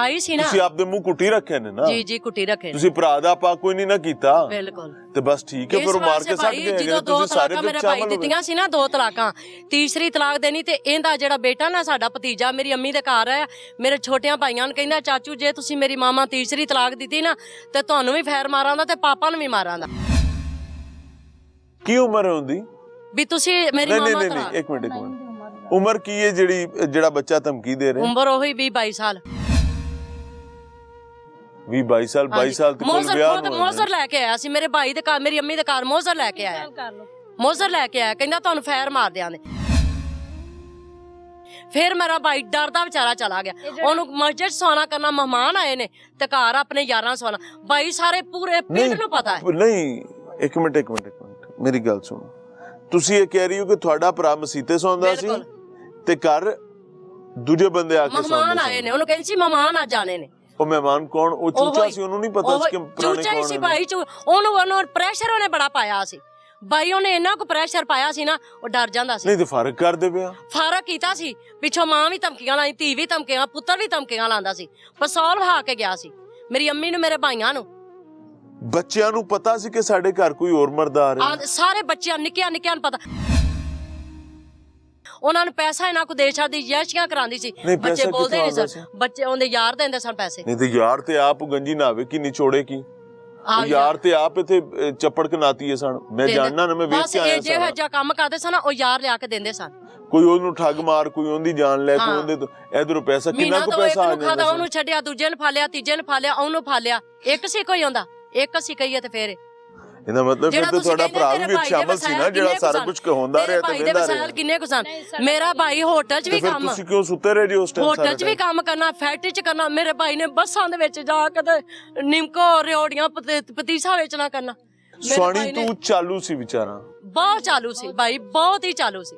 ਆਈ ਸੀ ਨਾ, ਤੁਸੀਂ ਆਪਦੇ ਮੂੰਹ ਕੁੱਟੀ ਰੱਖੇ ਨੇ ਨਾ। ਜੀ ਜੀ ਕੁੱਟੀ ਰੱਖੇ ਨੇ। ਤੁਸੀਂ ਭਰਾ ਦਾ ਪਾ ਕੋਈ ਨਹੀਂ ਨਾ ਕੀਤਾ, ਬਿਲਕੁਲ। ਤੇ ਬਸ ਠੀਕ ਹੈ, ਫਿਰ ਉਹ ਮਾਰ ਕੇ ਸੱਟ ਗਏ। ਜਦੋਂ 2 ਤਲਾਕਾਂ ਮੇਰੇ ਭਾਈ ਦਿੱਤੀਆਂ ਸੀ ਨਾ, 2 ਤਲਾਕਾਂ, ਤੀਸਰੀ ਤਲਾਕ ਦੇਣੀ ਤੇ ਇਹਦਾ ਜਿਹੜਾ ਬੇਟਾ ਨਾ ਸਾਡਾ ਭਤੀਜਾ ਮੇਰੀ ਅੰਮੀ ਦੇ ਘਰ ਹੈ, ਮੇਰੇ ਛੋਟਿਆਂ ਭਾਈਆਂ ਨੂੰ ਕਹਿੰਦਾ ਚਾਚੂ ਜੇ ਤੁਸੀਂ ਮੇਰੀ ਮਾਮਾ ਤੀਸਰੀ ਤਲਾਕ ਦਿੱਤੀ ਨਾ ਤੇ ਤੁਹਾਨੂੰ ਵੀ ਫੈਰ ਮਾਰਾਂਦਾ ਤੇ ਪਾਪਾ ਨੂੰ ਵੀ ਮਾਰਾਂਦਾ। ਕੀ ਉਮਰ ਹੁੰਦੀ ਵੀ ਤੁਸੀਂ ਮੇਰੀ ਨਹੀਂ ਮਾਮਾ ਨਹੀਂ ਨਹੀਂ ਇੱਕ ਮਿੰਟ ਉਮਰ ਕੀ ਹੈ ਜਿਹੜਾ ਬੱਚਾ ਧਮਕੀ ਦੇ ਰਿਹਾ? ਉਮਰ ਉਹੀ 20 22 ਸਾਲ। 20 22 ਸਾਲ 22 ਸਾਲ ਤੇ ਕੋਲ ਵਿਆਹ ਨੂੰ ਮੋਜ਼ਰ ਲੈ ਕੇ ਆਇਆ ਸੀ ਮੇਰੇ ਭਾਈ ਦੇ ਘਰ, ਮੇਰੀ ਅੰਮੀ ਦੇ ਘਰ ਮੋਜ਼ਰ ਲੈ ਕੇ ਆਇਆ। ਮੋਜ਼ਰ ਲੈ ਕੇ ਆਇਆ, ਕਹਿੰਦਾ ਤੁਹਾਨੂੰ ਫੈਰ ਮਾਰ ਦਿਆਂਗੇ। ਫਿਰ ਮੇਰਾ ਭਾਈ ਡਰਦਾ ਵਿਚਾਰਾ ਚਲਾ ਗਿਆ। ਉਹਨੂੰ ਮਸਜਿਦ ਸੋਨਾ ਕਰਨਾ, ਮਹਿਮਾਨ ਆਏ ਨੇ ਤੇ ਘਰ ਆਪਣੇ ਯਾਰਾਂ ਸੋਨਾ। ਭਾਈ ਸਾਰੇ ਪੂਰੇ ਪਿੰਡ ਨੂੰ ਪਤਾ ਹੈ। ਨਹੀਂ ਇੱਕ ਮਿੰਟ ਮੇਰੀ ਗੱਲ ਸੁਣੋ। ਤੁਸੀਂ ਇਹ ਕਹਿ ਰਹੀ ਹੋ ਕਿ ਤੁਹਾਡਾ ਭਰਾ ਮਸੀਤੇ ਸੌਂਦਾ ਸੀ ਤੇ ਘਰ ਦੂਜੇ ਬੰਦੇ ਆ ਕੇ ਸੌਂਦੇ ਸੀ। ਮਹਿਮਾਨ ਆਏ ਨੇ, ਉਹਨੂੰ ਕਹਿੰਦੀ ਸੀ ਮਹਿਮਾਨ ਆ ਜਾਣੇ ਨੇ। ਉਹ ਮਹਿਮਾਨ ਕੌਣ? ਉਹ ਚੂਚਾ ਸੀ, ਉਹਨੂੰ ਨਹੀਂ ਪਤਾ ਸੀ ਕਿ ਪੁਰਾਣੇ ਚੂਚਾ ਹੀ ਕੌਣ ਸੀ ਨੇ। ਭਾਈ। ਉਹਨੂੰ ਪ੍ਰੈਸ਼ਰ ਉਹਨੇ ਬੜਾ ਪਾਇਆ ਸੀ ਭਾਈ, ਉਹਨੇ ਇੰਨਾ ਕੁ ਪ੍ਰੈਸ਼ਰ ਪਾਇਆ ਸੀ ਨਾ, ਉਹ ਡਰ ਜਾਂਦਾ ਸੀ। ਨਹੀਂ ਤੇ ਫਰਕ ਕਰ ਦੇ ਪਿਆ। ਫਰਕ ਕੀਤਾ ਸੀ, ਪਿੱਛੋਂ ਮਾਂ ਵੀ ਧਮਕੀਆਂ ਲਾਈ, ਧੀ ਵੀ ਧਮਕੀਆਂ, ਪੁੱਤਰ ਵੀ ਧਮਕੀਆਂ ਲਾਉਂਦਾ ਸੀ। ਪਸੌਲ ਵਹਾ ਕੇ ਗਿਆ ਸੀ ਮੇਰੀ ਅੰਮੀ ਨੂੰ, ਮੇਰੇ ਭਾਈਆਂ ਨੂੰ। ਬੱਚਿਆਂ ਨੂੰ ਪਤਾ ਸੀ ਕਿ ਸਾਡੇ ਘਰ ਕੋਈ ਹੋਰ ਮਰਦ ਆ ਰਿਹਾ? ਸਾਰੇ ਬੱਚਿਆਂ ਨਿੱਕਿਆਂ ਨੂੰ ਪਤਾ। ਉਹਨਾਂ ਨੂੰ ਪੈਸਾ ਇਹਨਾਂ ਕੋ ਦੇ ਛੱਡਦੀ, ਯਾਸ਼ੀਆਂ ਕਰਾਉਂਦੀ ਸੀ। ਬੱਚੇ ਬੋਲਦੇ ਨਹੀਂ ਸਨ, ਬੱਚੇ ਉਹਦੇ ਯਾਰ ਦਿੰਦੇ ਸਨ ਪੈਸੇ। ਨਹੀਂ ਤੇ ਯਾਰ ਤੇ ਆਪ ਗੰਜੀ ਨਾਵੇ ਕੀ ਨਿਚੋੜੇ ਕੀ ਯਾਰ ਤੇ ਆਪ ਇਥੇ ਚੱਪੜ ਕਨਾਤੀ ਹੈ ਸਨ। ਮੈਂ ਜਾਣਨਾ ਨਾ, ਮੈਂ ਵੇਖ ਕੇ ਆਇਆ ਸਾਂ। ਜਿਹੋ ਜਿਹਾ ਕੰਮ ਕਰਦੇ ਸਨ ਉਹ ਯਾਰ ਲਿਆ ਕੇ ਦਿੰਦੇ ਸਨ। ਕੋਈ ਉਹਨੂੰ ਠੱਗ ਮਾਰ, ਕੋਈ ਉਹਦੀ ਜਾਨ ਲੈ, ਕੋਈ ਉਹਦੇ ਤੋਂ ਇਧਰੋਂ ਪੈਸਾ। ਕਿੰਨਾ ਕੁ ਪੈਸਾ ਆ ਜਾਂਦਾ? ਉਹਨੂੰ ਛੱਡਿਆ, ਦੂਜੇ ਨੂੰ ਫਾਲਿਆ, ਤੀਜੇ ਨੂੰ ਫਾਲਿਆ, ਉਹਨੂੰ ਫਾਲਿਆ। ਇੱਕ ਸੀ ਕੋਈ ਆਉਂਦਾ, ਇੱਕ ਸੀ ਕਹੀਏ ਤੇ ਫੇਰ ਇਹਦਾ ਮਤਲਬ ਫਿਰ ਤੇ ਤੁਹਾਡਾ ਭਰਾ ਵੀ ਸ਼ਾਮਲ ਸੀ ਨਾ, ਜਿਹੜਾ ਸਾਰਾ ਕੁਝ ਹੁੰਦਾ ਰਿਹਾ ਤੇ ਵੇਂਦਾ ਰਿਹਾ। ਕਿੰਨੇ ਕੁ ਸਨ? ਮੇਰਾ ਭਾਈ ਹੋਟਲ 'ਚ ਵੀ ਕੰਮ, ਤੁਸੀਂ ਕਿਉਂ ਸੁੱਤੇ ਰਹੇ ਜੀ ਉਸ ਟਾਈਮ? ਹੋਟਲ 'ਚ ਵੀ ਕੰਮ ਕਰਨਾ, ਫੈਕਟਰੀ 'ਚ ਕਰਨਾ। ਮੇਰੇ ਭਾਈ ਨੇ ਬੱਸਾਂ ਦੇ ਵਿੱਚ ਜਾ ਕੇ ਤੇ ਨਿੰਮਕੋ, ਰਿਓੜੀਆਂ, ਪਤੀਸਾ ਵੇਚਣਾ ਕਰਨਾ। ਸਵਾਣੀ ਤੂੰ ਚਾਲੂ ਸੀ ਵਿਚਾਰਾ, ਬਹੁਤ ਚਾਲੂ ਸੀ ਭਾਈ, ਬਹੁਤ ਹੀ ਚਾਲੂ ਸੀ।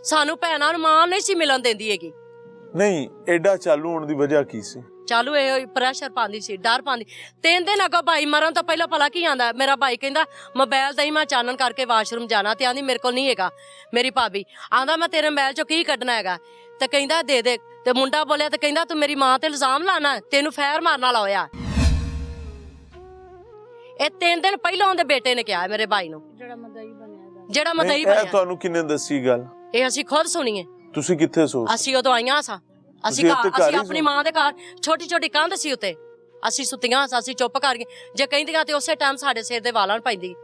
ਸਾਨੂੰ ਭੈਣਾਂ ਨੂੰ ਮਾਂ ਨਹੀਂ ਸੀ ਮਿਲਣ ਦਿੰਦੀ ਹੈਗੀ। ਨਹੀਂ, ਐਡਾ ਚਾਲੂ ਹੋਣ ਦੀ ਵਜ੍ਹਾ ਕੀ ਸੀ? ਚਾਲੂ ਇਹ ਪ੍ਰੈਸ਼ਰ ਪਾਉਂਦੀ ਸੀ, ਡਰ ਪਾਉਂਦੀ। 3 ਦਿਨ ਅਗੋ ਭਾਈ ਮਰਨ ਤੋਂ ਪਹਿਲਾਂ ਭਲਾ ਕੀ ਆਂਦਾ? ਮੇਰਾ ਭਾਈ ਕਹਿੰਦਾ ਮੋਬਾਈਲ ਦਾ ਹੀ ਮੈਂ ਚਾਨਣ ਕਰਕੇ ਵਾਸ਼ਰੂਮ ਜਾਣਾ, ਤੇ ਆਂਦੀ ਮੇਰੇ ਕੋਲ ਨਹੀਂ ਹੈਗਾ। ਮੇਰੀ ਭਾਬੀ ਆਂਦਾ ਮੈਂ ਤੇਰੇ ਮੋਬਾਈਲ ਚੋਂ ਕੀ ਕੱਢਣਾ ਹੈਗਾ, ਤੇ ਕਹਿੰਦਾ ਦੇ ਦੇ। ਤੇ ਮੁੰਡਾ ਬੋਲਿਆ ਤੇ ਕਹਿੰਦਾ ਤੂੰ ਮੇਰੀ ਮਾਂ ਤੇ ਇਲਜ਼ਾਮ ਲਾਣਾ, ਤੈਨੂੰ ਫੈਰ ਮਾਰਨ ਵਾਲਾ ਹੋਇਆ। ਇਹ 3 ਦਿਨ ਪਹਿਲਾਂ ਉਹਦੇ ਬੇਟੇ ਨੇ ਕਿਹਾ ਮੇਰੇ ਭਾਈ ਨੂੰ, ਜਿਹੜਾ ਮਦਈ ਬਣਿਆ। ਤੁਹਾਨੂੰ ਕਿੰਨੇ ਦੱਸੀ ਗੱਲ? ਇਹ ਅਸੀਂ ਖੁਦ ਸੁਣੀਏ। ਤੁਸੀਂ ਕਿੱਥੇ ਸੋ? ਅਸੀਂ ਉਦੋਂ ਆਈਆਂ ਸਾਂ, ਅਸੀਂ ਆਪਣੀ ਮਾਂ ਦੇ ਘਰ, ਛੋਟੀ ਕੰਧ ਸੀ ਉੱਤੇ, ਅਸੀਂ ਸੁੱਤੀਆਂ ਸਾਂ। ਅਸੀਂ ਚੁੱਪ ਕਰ ਗਏ। ਜੇ ਕਹਿੰਦੀਆਂ ਤੇ ਉਸੇ ਟਾਈਮ ਸਾਡੇ ਸਿਰ ਦੇ ਵਾਲਾਂ ਨੂੰ ਪੈਂਦੀ,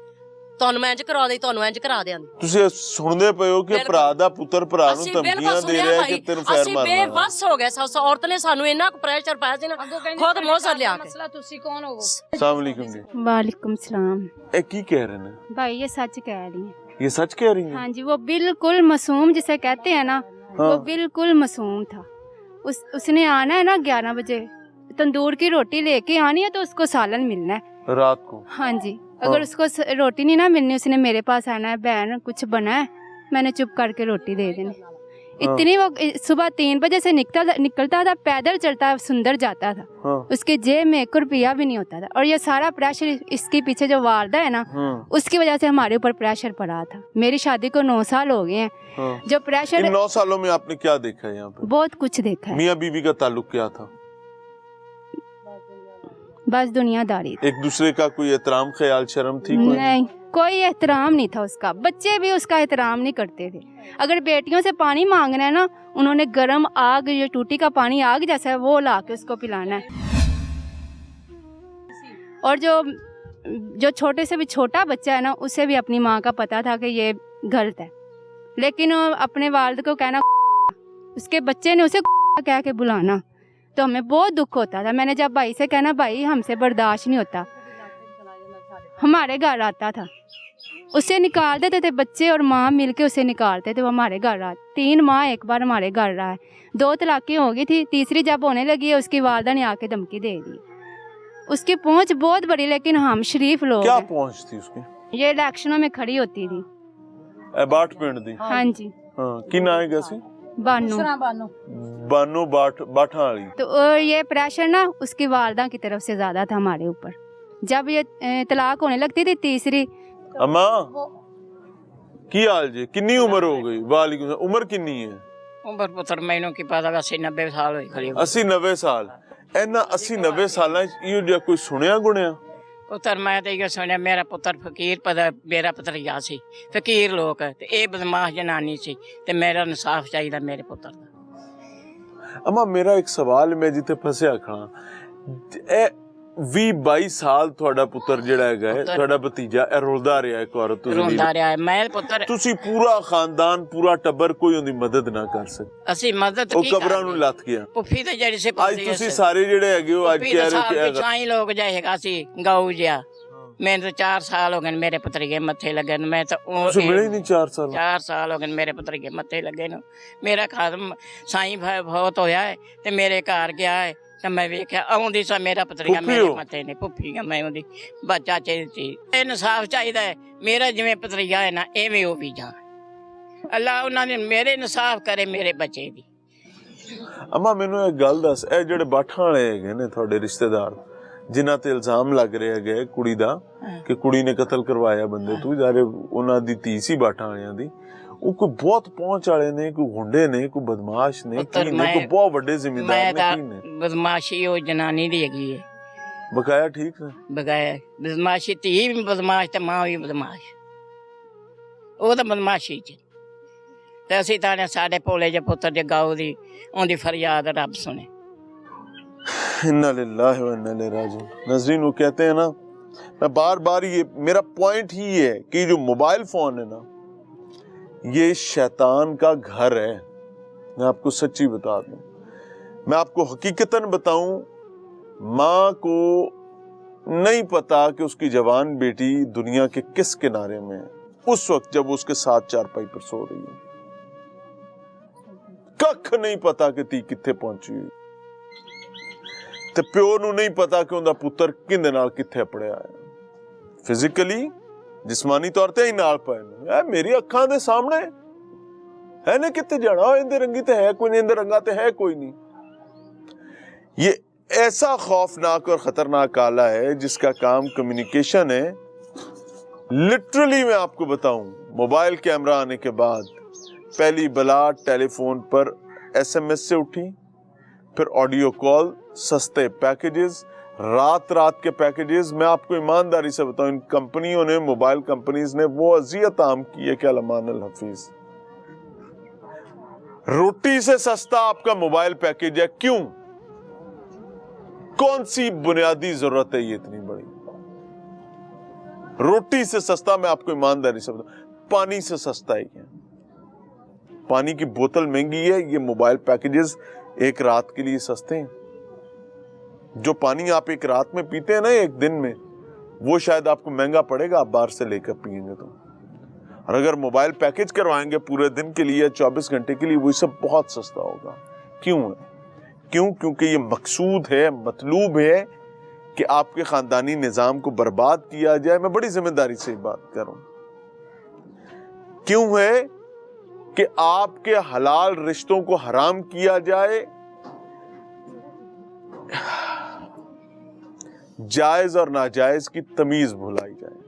ਤੁਹਾਨੂੰ ਮੈਂ ਇੰਜ ਕਰਾ ਦੇ, ਤੁਹਾਨੂੰ ਇੰਜ ਕਰਾ ਦਿਆਂਦੀ। ਤੁਸੀਂ ਸੁਣਦੇ ਪਏ ਹੋ ਕਿ ਭਰਾ ਦਾ ਪੁੱਤਰ ਭਰਾ ਨੂੰ ਧਮਕੀਆਂ ਦੇ ਰਿਹਾ ਕਿ ਤੈਨੂੰ ਫੈਰ ਮਾਰਨਾ। ਅਸੀਂ ਬੇਵੱਸ ਹੋ ਗਏ। ਸੱਸ ਔਰਤ ਨੇ ਸਾਨੂੰ ਇੰਨਾ ਕੁ ਪ੍ਰੈਸ਼ਰ ਪਾਇਆ ਸੀ ਨਾ, ਖੁਦ ਮੋਜ਼ਰ ਲਿਆ ਕੇ। ਮਸਲਾ ਤੁਸੀਂ ਕੌਣ ਹੋ? अस्सलाम वालेकुम जी। वालेकुम सलाम। ए की कह रहे हैं भाई ये सच कह रही है। ये सच कह रही हैं? हाँ जी, वो बिल्कुल मासूम जिसे कहते हैं ना, हाँ। वो बिल्कुल मासूम था। उसने आना है ना 11 बजे, तंदूर की रोटी लेके आनी है तो उसको सालन मिलना है रात को। हाँ जी, अगर उसको रोटी नहीं ना मिलनी, उसने मेरे पास आना है, बहन कुछ बना है, मैंने चुप करके रोटी दे देनी। इतनी वो सुबह 3 बजे से निकलता था, पैदल चलता सुंदर जाता था। हाँ। उसके जेब में 1 रुपया भी नहीं होता था। और ये सारा प्रेशर इसके पीछे जो वालदा है ना, उसकी वजह से हमारे ऊपर प्रेशर पड़ा था। मेरी शादी को 9 साल हो गए हैं। हाँ। जो प्रेशर इन 9 सालों में आपने क्या देखा है यहाँ पे? बहुत कुछ देखा है। मियाँ बीवी का ताल्लुक क्या था? बस दुनियादारी। एक दूसरे का कोई एहतराम, ख्याल, शर्म थी? कोई नहीं, कोई एहतराम नहीं था उसका। बच्चे भी उसका एहतराम नहीं करते थे। अगर बेटियों से पानी मांगना है ना, उन्होंने गर्म आग, जो टूटी का पानी आग जैसा है, वो ला के उसको पिलाना है। और जो छोटे से भी छोटा बच्चा है ना, उसे भी अपनी माँ का पता था कि ये गलत है, लेकिन अपने वालिद को कहना, उसके बच्चे ने उसे कह के बुलाना, तो हमें बहुत दुख होता था। मैंने जब भाई से कहना, भाई हमसे बर्दाश्त नहीं होता, हमारे घर आता था, उसे निकाल देते थे। बच्चे और माँ मिलके उसे निकालते थे, वो हमारे घर आ। 3 माह एक बार हमारे घर रहा है। 2 तलाकें हो गई थी, तीसरी जब होने लगी है, उसकी वालदा ने आके धमकी दे दी। उसकी पहुंच बहुत बड़ी, लेकिन हम शरीफ लोग क्या हैं। पहुंच थी उसकी? ये इलेक्शनों में खड़ी होती थी। बाट पिंड दी? हाँ जी। हाँ, की ना है कैसी? बानू बानो बाठा वाली। तो और ये प्रेशर ना उसकी वालदा की तरफ से ज्यादा था हमारे ऊपर। जब ये तलाक होने लगती थी तीसरी, अम्मा की हाल जी? कितनी उम्र हो गई? वालेकुम। उम्र कितनी है? उम्र पुत्र मैनू की पता 80-90 साल होई खड़ी। 80-90 ਸਾਲ। ਇਹਨਾਂ 80-90 ਸਾਲਾਂ ਚ ਇਹੋ ਜਿਹਾ ਕੋਈ ਸੁਣਿਆ ਗੁਣਿਆ? ਪੁੱਤਰ ਮੈਂ ਤੇ ਇਹ ਸੁਣਿਆ, ਮੇਰਾ ਪੁੱਤਰ ਫਕੀਰ ਮੇਰਾ ਭਤਰੀਆ ਸੀ, ਫਕੀਰ ਲੋਕ ਤੇ ਇਹ ਬਦਮਾਸ਼ ਜਨਾਨੀ ਸੀ, ਤੇ ਮੇਰਾ ਇਨਸਾਫ ਚਾਹੀਦਾ ਮੇਰੇ ਪੁੱਤਰ ਦਾ। ਅਮਾ ਮੇਰਾ ਇੱਕ ਸਵਾਲ, ਮੈਂ ਜਿੱਥੇ ਫਸਿਆ ਖਾਂ, ਇਹ 20-22 ਸਾਲ ਤੁਹਾਡਾ ਪੁੱਤਰ ਜਿਹੜਾ ਹੈਗਾ ਹੈ, ਤੁਹਾਡਾ ਭਤੀਜਾ, ਇਹ ਰੁਲਦਾ ਰਿਹਾ ਇੱਕ ਔਰਤ ਤੋਂ? ਰੋਂਦਾ ਰਿਹਾ ਹੈ। ਮੈਂ ਪੁੱਤਰ, ਤੁਸੀਂ ਪੂਰਾ ਖਾਨਦਾਨ, ਪੂਰਾ ਟੱਬਰ, ਕੋਈ ਉਹਦੀ ਮਦਦ ਨਾ ਕਰ ਸਕੇ? ਅਸੀਂ ਮਦਦ ਉਹ ਕੀ ਕਬਰਾਂ ਨੂੰ ਲੱਥ ਗਿਆ। ਪੁੱਫੀ ਤੇ ਜਿਹੜੀ ਸੀ ਅੱਜ ਤੁਸੀਂ ਸਾਰੇ ਜਿਹੜੇ ਹੈਗੇ ਹੋ, ਅੱਜ ਕਹਿ ਰਹੇ ਕਿ ਸਾਈਂ ਲੋਕ ਜਾਏਗਾ ਸੀ ਗਾਉ ਜਿਹਾ। ਮੈਨੂੰ ਤਾਂ 4 ਸਾਲ ਹੋ ਗਏ ਨੇ ਮੇਰੇ ਪੁੱਤਰੀਏ ਮੱਥੇ ਲੱਗੇ ਨੂੰ। ਮੈਂ ਤਾਂ ਤੁਸੀਂ ਮਿਲੇ ਹੀ ਨਹੀਂ 4 ਸਾਲ? 4 ਸਾਲ ਹੋ ਗਏ ਮੇਰੇ ਪੁੱਤਰੀਏ ਮੱਥੇ ਲੱਗੇ ਨੂੰ। ਮੇਰਾ ਖਾਦਮ ਸਾਈਂ ਬਹੁਤ ਹੋਇਆ ਹੈ ਤੇ ਮੇਰੇ ਘਰ ਗਿਆ ਹੈ, ਤੇ ਮੈਂ ਵੇਖਿਆ ਆਉਂਦੀ ਸਾ ਮੇਰਾ ਪੁੱਤਰੀਆ ਮੇਰੇ ਮੱਥੇ ਨੇ। ਪੁੱਫੀ ਮੈਂ ਉਹਦੀ ਬੱਚਾ ਚਾਹੀਦੀ। ਇਨਸਾਫ ਚਾਹੀਦਾ ਹੈ ਮੇਰਾ, ਜਿਵੇਂ ਪੁੱਤਰੀਆ ਹੈ ਨਾ ਐਵੇਂ ਉਹ ਵੀ ਜਾਣ। ਅੱਲਾ ਉਹਨਾਂ ਨੇ ਮੇਰੇ ਇਨਸਾਫ ਕਰੇ ਮੇਰੇ ਬੱਚੇ ਦੀ। ਅਮਾ ਮੈਨੂੰ ਇੱਕ ਗੱਲ ਦੱਸ, ਇਹ ਜਿਹੜੇ ਬਾਠਾਂ ਵਾਲੇ ਹੈਗੇ ਨੇ ਤੁਹਾਡੇ ਰਿਸ਼ਤੇਦਾਰ, ਜਿਨ੍ਹਾਂ ਤੇ ਇਲਜ਼ਾਮ ਲੱਗ ਰਿਹਾ ਹੈਗਾ ਕੁੜੀ ਦਾ ਕਿ ਕੁੜੀ ਨੇ ਕਤਲ ਕਰਵਾਇਆ ਬੰਦੇ ਤੋਂ, ਜਾਰੇ ਉਹਨਾਂ ਦੀ ਧੀ ਸੀ ਬਾਠਾਂ ਵਾਲਿਆਂ ਦੀ, ਉਹ ਕੋਈ ਬਹੁਤ ਪਹੁੰਚ ਵਾਲੇ ਨੇ, ਕੋਈ ਗੁੰਡੇ ਨੇ, ਕੋਈ ਬਦਮਾਸ਼ ਨੇ, ਕੀ ਨੇ, ਕੋਈ ਬਹੁਤ ਵੱਡੇ ਜ਼ਿੰਮੇਦਾਰ ਨੇ, ਕੀ ਨੇ? ਬਦਮਾਸ਼ੀ ਉਹ ਜਨਾਨੀ ਦੀ ਹੈਗੀ ਹੈ। ਬਕਾਇਆ ਠੀਕ ਨੇ? ਬਗਾਇਆ ਬਦਮਾਸ਼ੀ, ਧੀ ਵੀ ਬਦਮਾਸ਼ ਤੇ ਮਾਂ ਵੀ ਬਦਮਾਸ਼। ਉਹ ਤਾਂ ਬਦਮਾਸ਼ੀ ਚ। ਤੇ ਅਸੀਂ ਤਾਂ ਸਾਡੇ ਭੋਲੇ ਜਿਹੇ ਪੁੱਤਰ ਦੇ ਗਾਉ ਦੀ ਉਹਦੀ ਫਰਿਆਦ ਰੱਬ ਸੁਣੇ। इन्ना लिल्लाहि व इन्ना इलैहि राजिऊन। नाज़रीन, वो कहते हैं ना, मैं बार बार, ये मेरा पॉइंट ही है कि जो मोबाइल फोन है ना, ये शैतान का घर है। मैं आपको सच्ची बता दूं, मैं आपको हकीकतन बताऊं, माँ को नहीं पता कि उसकी जवान बेटी दुनिया के किस किनारे में है उस वक्त जब उसके साथ चारपाई पर सो रही है। कख नहीं पता कि धी कित्थे पहुंची हुई, ਤੇ ਪਿਓ ਨੂੰ ਨਹੀਂ ਪਤਾ ਕਿ ਉਹਦਾ ਪੁੱਤਰ ਕਿਹਦੇ ਨਾਲ ਕਿੱਥੇ ਪੜਿਆ ਹੈ। ਫਿਜ਼ੀਕਲੀ, ਜਿਸਮਾਨੀ ਤੌਰ ਤੇ ਹੀ ਨਾਲ ਪਏ ਨੇ। ਇਹ ਮੇਰੀ ਅੱਖਾਂ ਦੇ ਸਾਹਮਣੇ ਹੈ ਨੇ, ਕਿੱਥੇ ਜਾਣਾ? ਇਹਦੇ ਰੰਗੀ ਤੇ ਹੈ ਕੋਈ ਨਹੀਂ, ਇਹਦੇ ਰੰਗਾ ਤੇ ਹੈ ਕੋਈ नहीं। ये ऐसा खौफनाक और खतरनाक आला है जिसका काम कम्युनिकेशन है। लिटरली मैं आपको बताऊं, मोबाइल कैमरा आने के बाद पहली बला टेलीफोन पर SMS से उठी, फिर ऑडियो कॉल, सस्ते पैकेजेस, रात के पैकेजेस। मैं आपको ईमानदारी से बताऊं, इन कंपनियों ने, मोबाइल कंपनीज ने वो अजियत आम की है कि अलमान अल हफीज। रोटी से सस्ता आपका मोबाइल पैकेज है। क्यों? कौन सी बुनियादी जरूरत है ये इतनी बड़ी? रोटी से सस्ता, मैं आपको ईमानदारी से बताऊं, पानी से सस्ता ही है। पानी की बोतल महंगी है, ये मोबाइल पैकेजेस एक रात के लिए सस्ते हैं। जो पानी आप एक रात में पीते हैं ना, एक दिन में, वो शायद आपको महंगा पड़ेगा आप बाहर से लेकर पिएंगे तो। और अगर मोबाइल पैकेज करवाएंगे पूरे दिन के लिए, 24 घंटे के लिए, वो सब बहुत सस्ता होगा। क्यों है? क्यों? क्योंकि ये मकसूद है, मतलूब है कि आपके खानदानी निजाम को बर्बाद किया जाए। मैं बड़ी जिम्मेदारी से बात कर रहा हूं। क्यों है कि आपके हलाल रिश्तों को हराम किया जाए, जायज और नाजायज की तमीज भुलाई जाए।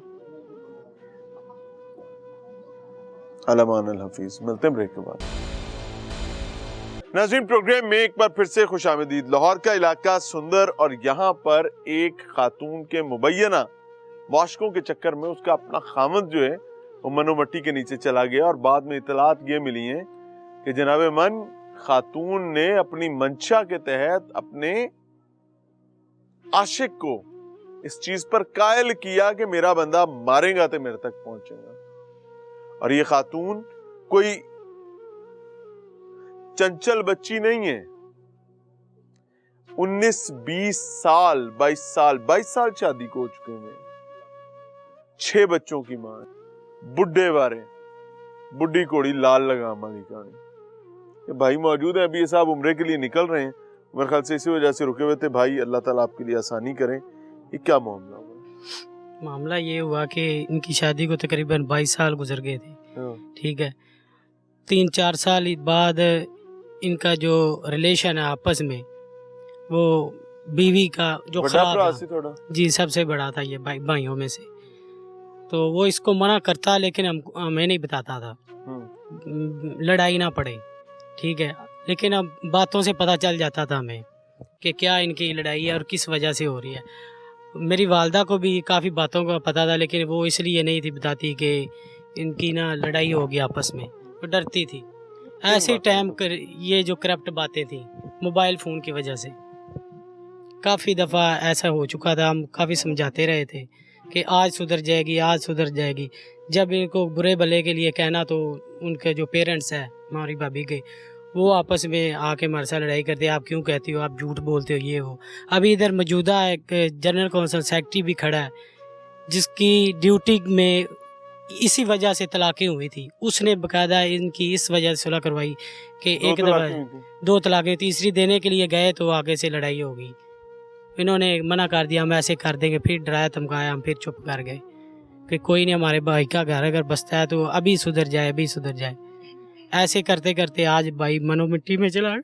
अलामान अल हफीज। मिलते हैं ब्रेक के बाद। नाज़रीन, प्रोग्राम में एक बार फिर से खुशामदीद। लाहौर का इलाका सुंदर, और यहाँ पर एक खातून के मुबैना वाशकों के चक्कर में उसका अपना खामद जो है वो मनो मट्टी के नीचे चला गया, और बाद में इतलात ये मिली हैं कि जनाब मन खातून ने अपनी मंशा के तहत अपने आशिक को इस चीज पर कायल किया कि मेरा बंदा मारेगा तो मेरे तक पहुंचेगा। और ये खातून कोई चंचल बच्ची नहीं है, 19-20 साल 22 साल शादी को हो चुके हैं, 6 बच्चों की मां, बुढ़े बारे बुढ़ी कोड़ी लाल लगामा की कहानी। ये भाई मौजूद है, अभी ये साहब उम्रे के लिए निकल रहे हैं, मेरे ख्याल से इसी वजह से रुके हुए थे। भाई अल्लाह ताला आपके लिए आसानी करें। ये क्या मामला हुआ? मामला ये हुआ कि इनकी शादी को तकरीबन 22 साल गुजर गए थे, ठीक है। 3-4 साल बाद इनका जो रिलेशन है आपस में, वो बीवी का जो खराब थोड़ा जी सबसे बड़ा था ये भाइयों में से, तो वो इसको मना करता, लेकिन हमें नहीं बताता था, लड़ाई ना पड़े, ठीक है। लेकिन अब बातों से पता चल जाता था हमें कि क्या इनकी लड़ाई है और किस वजह से हो रही है। मेरी वालदा को भी काफ़ी बातों का पता था, लेकिन वो इसलिए नहीं थी बताती कि इनकी ना लड़ाई होगी आपस में, वो डरती थी। ऐसे टाइम कर ये जो करप्ट बातें थी मोबाइल फ़ोन की वजह से काफ़ी दफ़ा ऐसा हो चुका था। हम काफ़ी समझाते रहे थे कि आज सुधर जाएगी, आज सुधर जाएगी। जब इनको बुरे भले के लिए कहना तो उनके जो पेरेंट्स हैं हमारी भाभी के, वो आपस में आके हमारे साथ लड़ाई करते, आप क्यों कहती हो, आप झूठ बोलते हो, ये हो। अभी इधर मौजूदा एक जनरल कौंसिल सेक्रेटरी भी खड़ा है जिसकी ड्यूटी में इसी वजह से तलाक़ें हुई थी, उसने बकायदा इनकी इस वजह से सुलह करवाई कि एक दफ़ा 2 तलाक़ें, तीसरी देने के लिए गए तो आगे से लड़ाई होगी। इन्होंने मना कर दिया, हम ऐसे कर देंगे, फिर डराया धमकाया, हम फिर चुप कर गए कि कोई नहीं, हमारे भाई का घर अगर बसता है तो अभी सुधर जाए, अभी सुधर जाए। ऐसे करते करते आज भाई मनो मिट्टी में चला।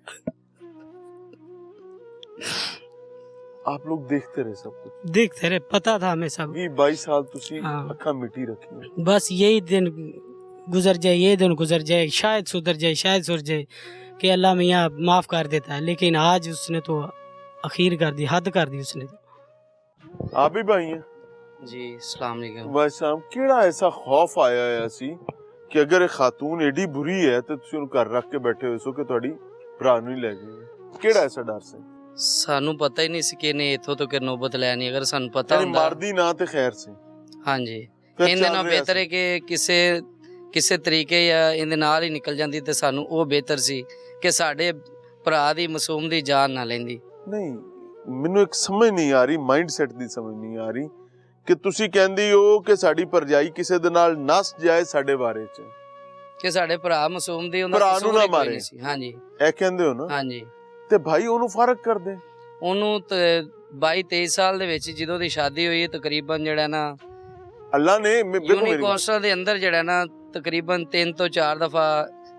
आप लोग देखते रहे, सब कुछ देखते रहे, पता था हमें सब। 22 साल तुसी हाँ। अखा मिट्टी रखी, बस यही दिन गुजर जाए, ये दिन गुजर जाए, शायद सुधर जाए, शायद सुधर जाए कि अल्लाह मियाँ माफ़ कर देता है। लेकिन आज उसने तो अखीर कर दी, हद कर दी उसने तो। आप भी भाई हैं जी। अस्सलाम वालेकुम। वालेकुम। केड़ा ऐसा खौफ आया है ऐसी कि अगर एक खातून एडी बुरी है तो तुसी उन्हें घर रख के बैठे हो सो कि ਤੁਹਾਡੀ ਭਰਾ ਨੂੰ ਹੀ ਲੈ ਗਏ? ਕਿਹੜਾ ਐਸਾ ਡਰ ਸੀ? ਸਾਨੂੰ ਪਤਾ ਹੀ ਨਹੀਂ ਸੀ ਕਿ ਇਹਨੇ ਇੱਥੋਂ ਤੋਂ ਕਿ ਨੌਬਤ ਲੈਣੀ, ਅਗਰ ਸਾਨੂੰ ਪਤਾ ਯਾਨੀ ਹੁੰਦਾ। ਮਾਰਦੀ ਨਾ ਤੇ ਖੈਰ ਸੀ। ਹਾਂਜੀ, ਫਿਰ ਇਹਦੇ ਚੱਲ ਨਾਲ ਰਿਹਾ ਬਿਹਤਰ ਹੈ ਕਿ ਕਿਸੇ ਤਰੀਕੇ ਜਾਂ ਇਹਦੇ ਨਾਲ ਹੀ ਨਿਕਲ ਜਾਂਦੀ ਤੇ ਸਾਨੂੰ ਉਹ ਬਿਹਤਰ ਸੀ ਕਿ ਸਾਡੇ ਭਰਾ ਦੀ ਮਾਸੂਮ ਦੀ ਜਾਨ ਨਾ ਲੈਂਦੀ। ਨਹੀਂ, ਮੈਨੂੰ ਇੱਕ ਸਮਝ ਨਹੀਂ ਆ ਰਹੀ, ਮਾਈਂਡ ਸੈਟ ਦੀ ਸਮਝ ਨਹੀਂ ਆ ਰਹੀ ਕਿ ਤੁਸੀਂ ਕਹਿੰਦੀ ਹੋ ਕਿ ਸਾਡੀ ਪਰਜਾਈ ਕਿਸੇ ਦੇ ਨਾਲ ਨਸ ਜਾਏ ਸਾਡੇ ਬਾਰੇ ਚ, ਕਿ ਸਾਡੇ ਭਰਾ ਮਾਸੂਮ ਦੀ ਭਰਾ ਨੂੰ ਨਾ ਮਾਰੇ। ਹਾਂਜੀ, ਇਹ ਕਹਿੰਦੇ ਹੋ ਨਾ? ਹਾਂਜੀ। ਤੇ ਭਾਈ ਉਹਨੂੰ ਫਰਕ ਕਰ ਦੇ। ਉਹਨੂੰ 22-23 ਸਾਲ ਦੇ ਵਿੱਚ ਜਦੋਂ ਦੀ ਸ਼ਾਦੀ ਹੋਈ ਹੈ, ਤਕਰੀਬਨ ਜਿਹੜਾ ਨਾ ਅੱਲਾ ਨੇ ਯੂਨੀ ਕੌਂਸਲ ਦੇ ਅੰਦਰ ਜਿਹੜਾ ਨਾ ਤਕਰੀਬਨ 3 ਤੋਂ 4 ਦਫਾ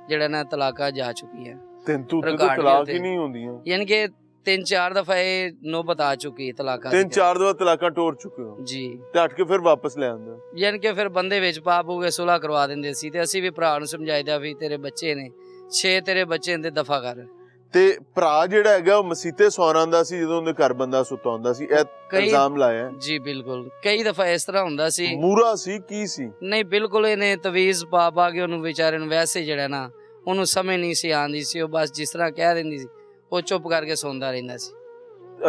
ਜਿਹੜਾ ਨਾ ਤਲਾਕਾਂ ਜਾ ਚੁੱਕੀ ਹੈ। ਤੈਨੂੰ ਤੇ ਤਲਾਕ ਹੀ ਨਹੀਂ ਹੁੰਦੀਆਂ, ਯਾਨੀ ਕਿ 3-4 ਦਫਾ ਇਹ ਨੌਬਤ ਆ ਚੁੱਕੀ ਹੈ ਤਲਾਕਾਂ ਦੀ। 3-4 ਦਫਾ ਤਲਾਕਾਂ ਟੋਰ ਚੁੱਕੇ ਹੋ ਜੀ, ਤੇ ਹਟ ਕੇ ਫਿਰ ਵਾਪਸ ਲੈ ਆਉਂਦੇ ਹੋ। ਯਾਨੀ ਕਿ ਫਿਰ ਬੰਦੇ ਵਿੱਚ ਪਾਪ ਹੋ ਗਏ, ਸੁਲ੍ਹਾ ਕਰਵਾ ਦਿੰਦੇ ਸੀ ਤੇ ਅਸੀਂ ਵੀ ਭਰਾ ਨੂੰ ਸਮਝਾਈਦਾ ਵੀ ਤੇਰੇ ਬੱਚੇ ਨੇ 6, ਤੇਰੇ ਬੱਚੇ ਨੇ ਦਫਾ ਕਰ। ਤੇ ਭਰਾ ਜਿਹੜਾ ਹੈਗਾ ਉਹ ਮਸੀਤੇ ਸੌਣ ਆਉਂਦਾ ਸੀ ਜਦੋਂ ਉਹਦੇ ਘਰ ਬੰਦਾ ਸੁੱਤਾ ਹੁੰਦਾ ਸੀ, ਇਹ ਇਲਜ਼ਾਮ ਲਾਇਆ। ਜੀ ਬਿਲਕੁਲ, ਕਈ ਦਫਾ ਇਸ ਤਰ੍ਹਾਂ ਹੁੰਦਾ ਸੀ। ਮੂਰਾ ਸੀ ਕੀ ਸੀ? ਨਹੀਂ, ਬਿਲਕੁਲ ਇਹਨੇ ਤਵੀਜ਼ ਪਾ ਕੇ ਉਹਨੂੰ ਵਿਚਾਰੇ ਨੂੰ ਵੈਸੇ ਜਿਹੜਾ ਨਾ ਉਹਨੂੰ ਸਮਝ ਨਹੀਂ ਸੀ ਆਉਂਦੀ ਸੀ, ਉਹ ਬਸ ਜਿਸ ਤਰ੍ਹਾਂ ਕਹਿ ਦਿੰਦੀ ਸੀ ਉਹ ਚੁੱਪ ਕਰਕੇ ਸੌਂਦਾ ਰਹਿੰਦਾ ਸੀ।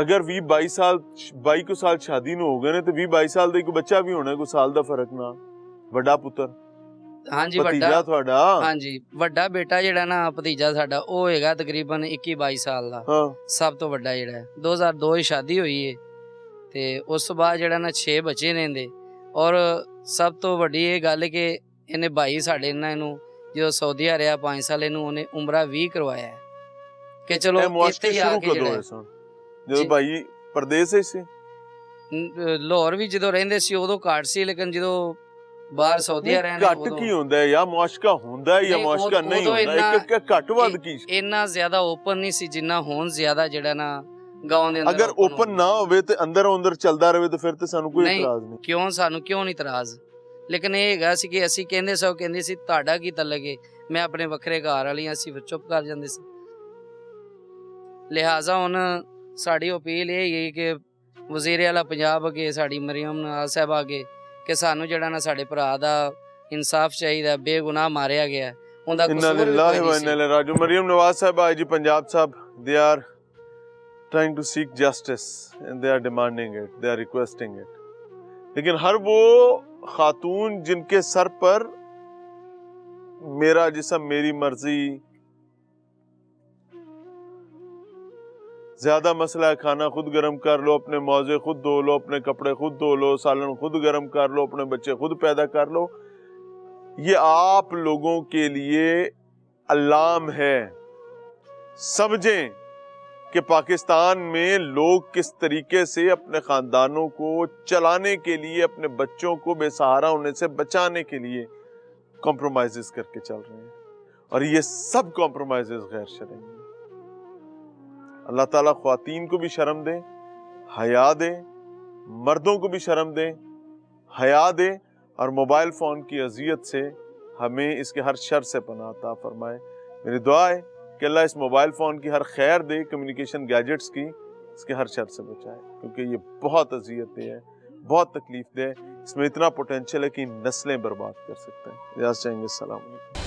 ਅਗਰ 22 ਸਾਲ ਸ਼ਾਦੀ ਨੂੰ ਹੋ ਗਏ ਨੇ ਤੇ 22 ਸਾਲ ਦਾ ਇੱਕ ਬੱਚਾ ਵੀ ਹੋਣਾ, ਕੋਈ ਸਾਲ ਦਾ ਫਰਕ ਨਾ। ਵੱਡਾ ਪੁੱਤਰ? ਹਾਂਜੀ, ਭਤੀਜਾ ਵੱਡਾ ਤੁਹਾਡਾ? ਹਾਂਜੀ, ਵੱਡਾ ਬੇਟਾ ਜਿਹੜਾ ਨਾ ਭਤੀਜਾ ਸਾਡਾ ਉਹ ਹੈਗਾ ਤਕਰੀਬਨ 21-22 ਸਾਲ ਦਾ। ਹਾਂ। ਸਭ ਤੋਂ ਵੱਡਾ ਜਿਹੜਾ 2002 ਹੀ ਸ਼ਾਦੀ ਹੋਈ ਹੈ ਤੇ ਉਸ ਤੋਂ ਬਾਅਦ ਜਿਹੜਾ ਨਾ 6 ਬੱਚੇ ਨੇ ਇਹਦੇ। ਔਰ ਸਭ ਤੋਂ ਵੱਡੀ ਇਹ ਗੱਲ ਕਿ ਇਹਨੇ ਭਾਈ ਸਾਡੇ ਨਾਲ ਇਹਨੂੰ ਜਦੋਂ ਸਾਊਦੀਆ ਰਿਹਾ 5 ਸਾਲ ਇਹਨੂੰ ਉਹਨੇ ਉਮਰਾ 20 ਕਰਵਾਇਆ ਹੈ ਕਿ ਚਲੋ ਇੱਥੇ ਹੀ ਆ ਕੇ ਜਿਹੜਾ ਜਦੋਂ ਭਾਈ ਪਰਦੇਸ ਸੀ ਲਾਹੌਰ ਵੀ ਜਦੋਂ ਰਹਿੰਦੇ ਸੀ ਉਦੋਂ ਘੱਟ ਸੀ, ਲੇਕਿਨ ਜਦੋਂ ਬਾਹਰ ਸਊਦੀ ਅਰਬ ਨੇ ਘੱਟ ਕੀ ਹੁੰਦਾ ਹੈ, ਜਾਂ ਮੁਆਸ਼ਕਾ ਹੁੰਦਾ ਹੈ ਜਾਂ ਨਹੀਂ, ਮੁਆਸ਼ਕਾ ਨਹੀਂ ਉਦੋਂ ਹੁੰਦਾ, ਇੱਕ ਘੱਟ ਵੱਧ ਕੀ ਇੰਨਾ ਜ਼ਿਆਦਾ ਓਪਨ ਨਹੀਂ ਸੀ ਜਿੰਨਾ ਹੁਣ ਜ਼ਿਆਦਾ ਜਿਹੜਾ ਨਾ ਗਾਉਂ ਦੇ ਅੰਦਰ ਅਗਰ ਓਪਨ ਨਾ ਹੋਵੇ ਤੇ ਅੰਦਰ ਚੱਲਦਾ ਰਹੇ ਤੇ ਫਿਰ ਤੇ ਸਾਨੂੰ ਕੋਈ ਨਹੀਂ। ਇਤਰਾਜ਼ ਨਹੀਂ। ਕਿਉਂ ਸਾਨੂੰ ਕਿਉਂ ਨਹੀਂ ਇਤਰਾਜ਼, ਲੇਕਿਨ ਇਹ ਹੈਗਾ ਸੀ ਕਿ ਅਸੀਂ ਕਹਿੰਦੇ ਸੀ ਤੁਹਾਡਾ ਕੀ ਤਲਕ ਹੈ, ਮੈਂ ਆਪਣੇ ਵੱਖਰੇ ਘਰ ਵਾਲੀ ਅਸੀਂ ਫਿਰ ਚੁੱਪ ਕਰ ਜਾਂਦੇ ਸੀ। ਲਿਹਾਜ਼ਾ ਹੁਣ ਸਾਡੀ ਅਪੀਲ ਇਹ ਹੈ ਕਿ ਵਜ਼ੀਰ ਆਲਾ ਪੰਜਾਬ ਅਗੇ ਸਾਡੀ ਮਰੀਮ ਨਵਾਜ਼ ਸਾਹਿਬਾ ਅਗੇ ਕਿ ਸਾਨੂੰ ਜਿਹੜਾ ਨਾ ਸਾਡੇ ਭਰਾ ਦਾ ਇਨਸਾਫ ਚਾਹੀਦਾ, ਬੇਗੁਨਾਹ ਮਾਰਿਆ ਗਿਆ, ਉਹਦਾ ਇੰਨਾ ਕਸੂਰ ਵੀ ਲਿllahi ਕੋਈ wa ਨਹੀਂ inna ਸੀ। ilaihi raji'un। ਮਰੀਮ ਨਵਾਜ਼ ਸਾਹਿਬ ਆਈ ਜੀ ਪੰਜਾਬ ਸਾਹਿਬ, they are trying to seek justice and they are demanding it, they are requesting it, لیکن ہر وہ خاتون جن کے سر پر میرا جسم میری مرضی، زیادہ مسئلہ ہے کھانا خود گرم کر لو، اپنے موزے خود دھو لو، اپنے کپڑے خود دھو لو، سالن خود گرم کر لو، اپنے بچے خود پیدا کر لو، یہ آپ لوگوں کے لیے الارم ہے۔ سمجھیں کہ پاکستان میں لوگ کس طریقے سے اپنے خاندانوں کو چلانے کے لیے، اپنے بچوں کو بے سہارا ہونے سے بچانے کے لیے کمپرومائزز کر کے چل رہے ہیں، اور یہ سب کمپرومائزز غیر شرعی ہیں۔ اللہ تعالیٰ خواتین کو بھی شرم دے، حیا دے، مردوں کو بھی شرم دے، حیا دے، اور موبائل فون کی اذیت سے ہمیں اس کے ہر شر سے پناہ عطا فرمائے۔ میری دعا ہے کہ اللہ اس موبائل فون کی ہر خیر دے، کمیونیکیشن گیجٹس کی، اس کے ہر شر سے بچائے، کیونکہ یہ بہت اذیت دہ ہے، بہت تکلیف دہ ہے، اس میں اتنا پوٹینشیل ہے کہ نسلیں برباد کر سکتے ہیں۔ اجازت چاہیں گے، السلام علیکم۔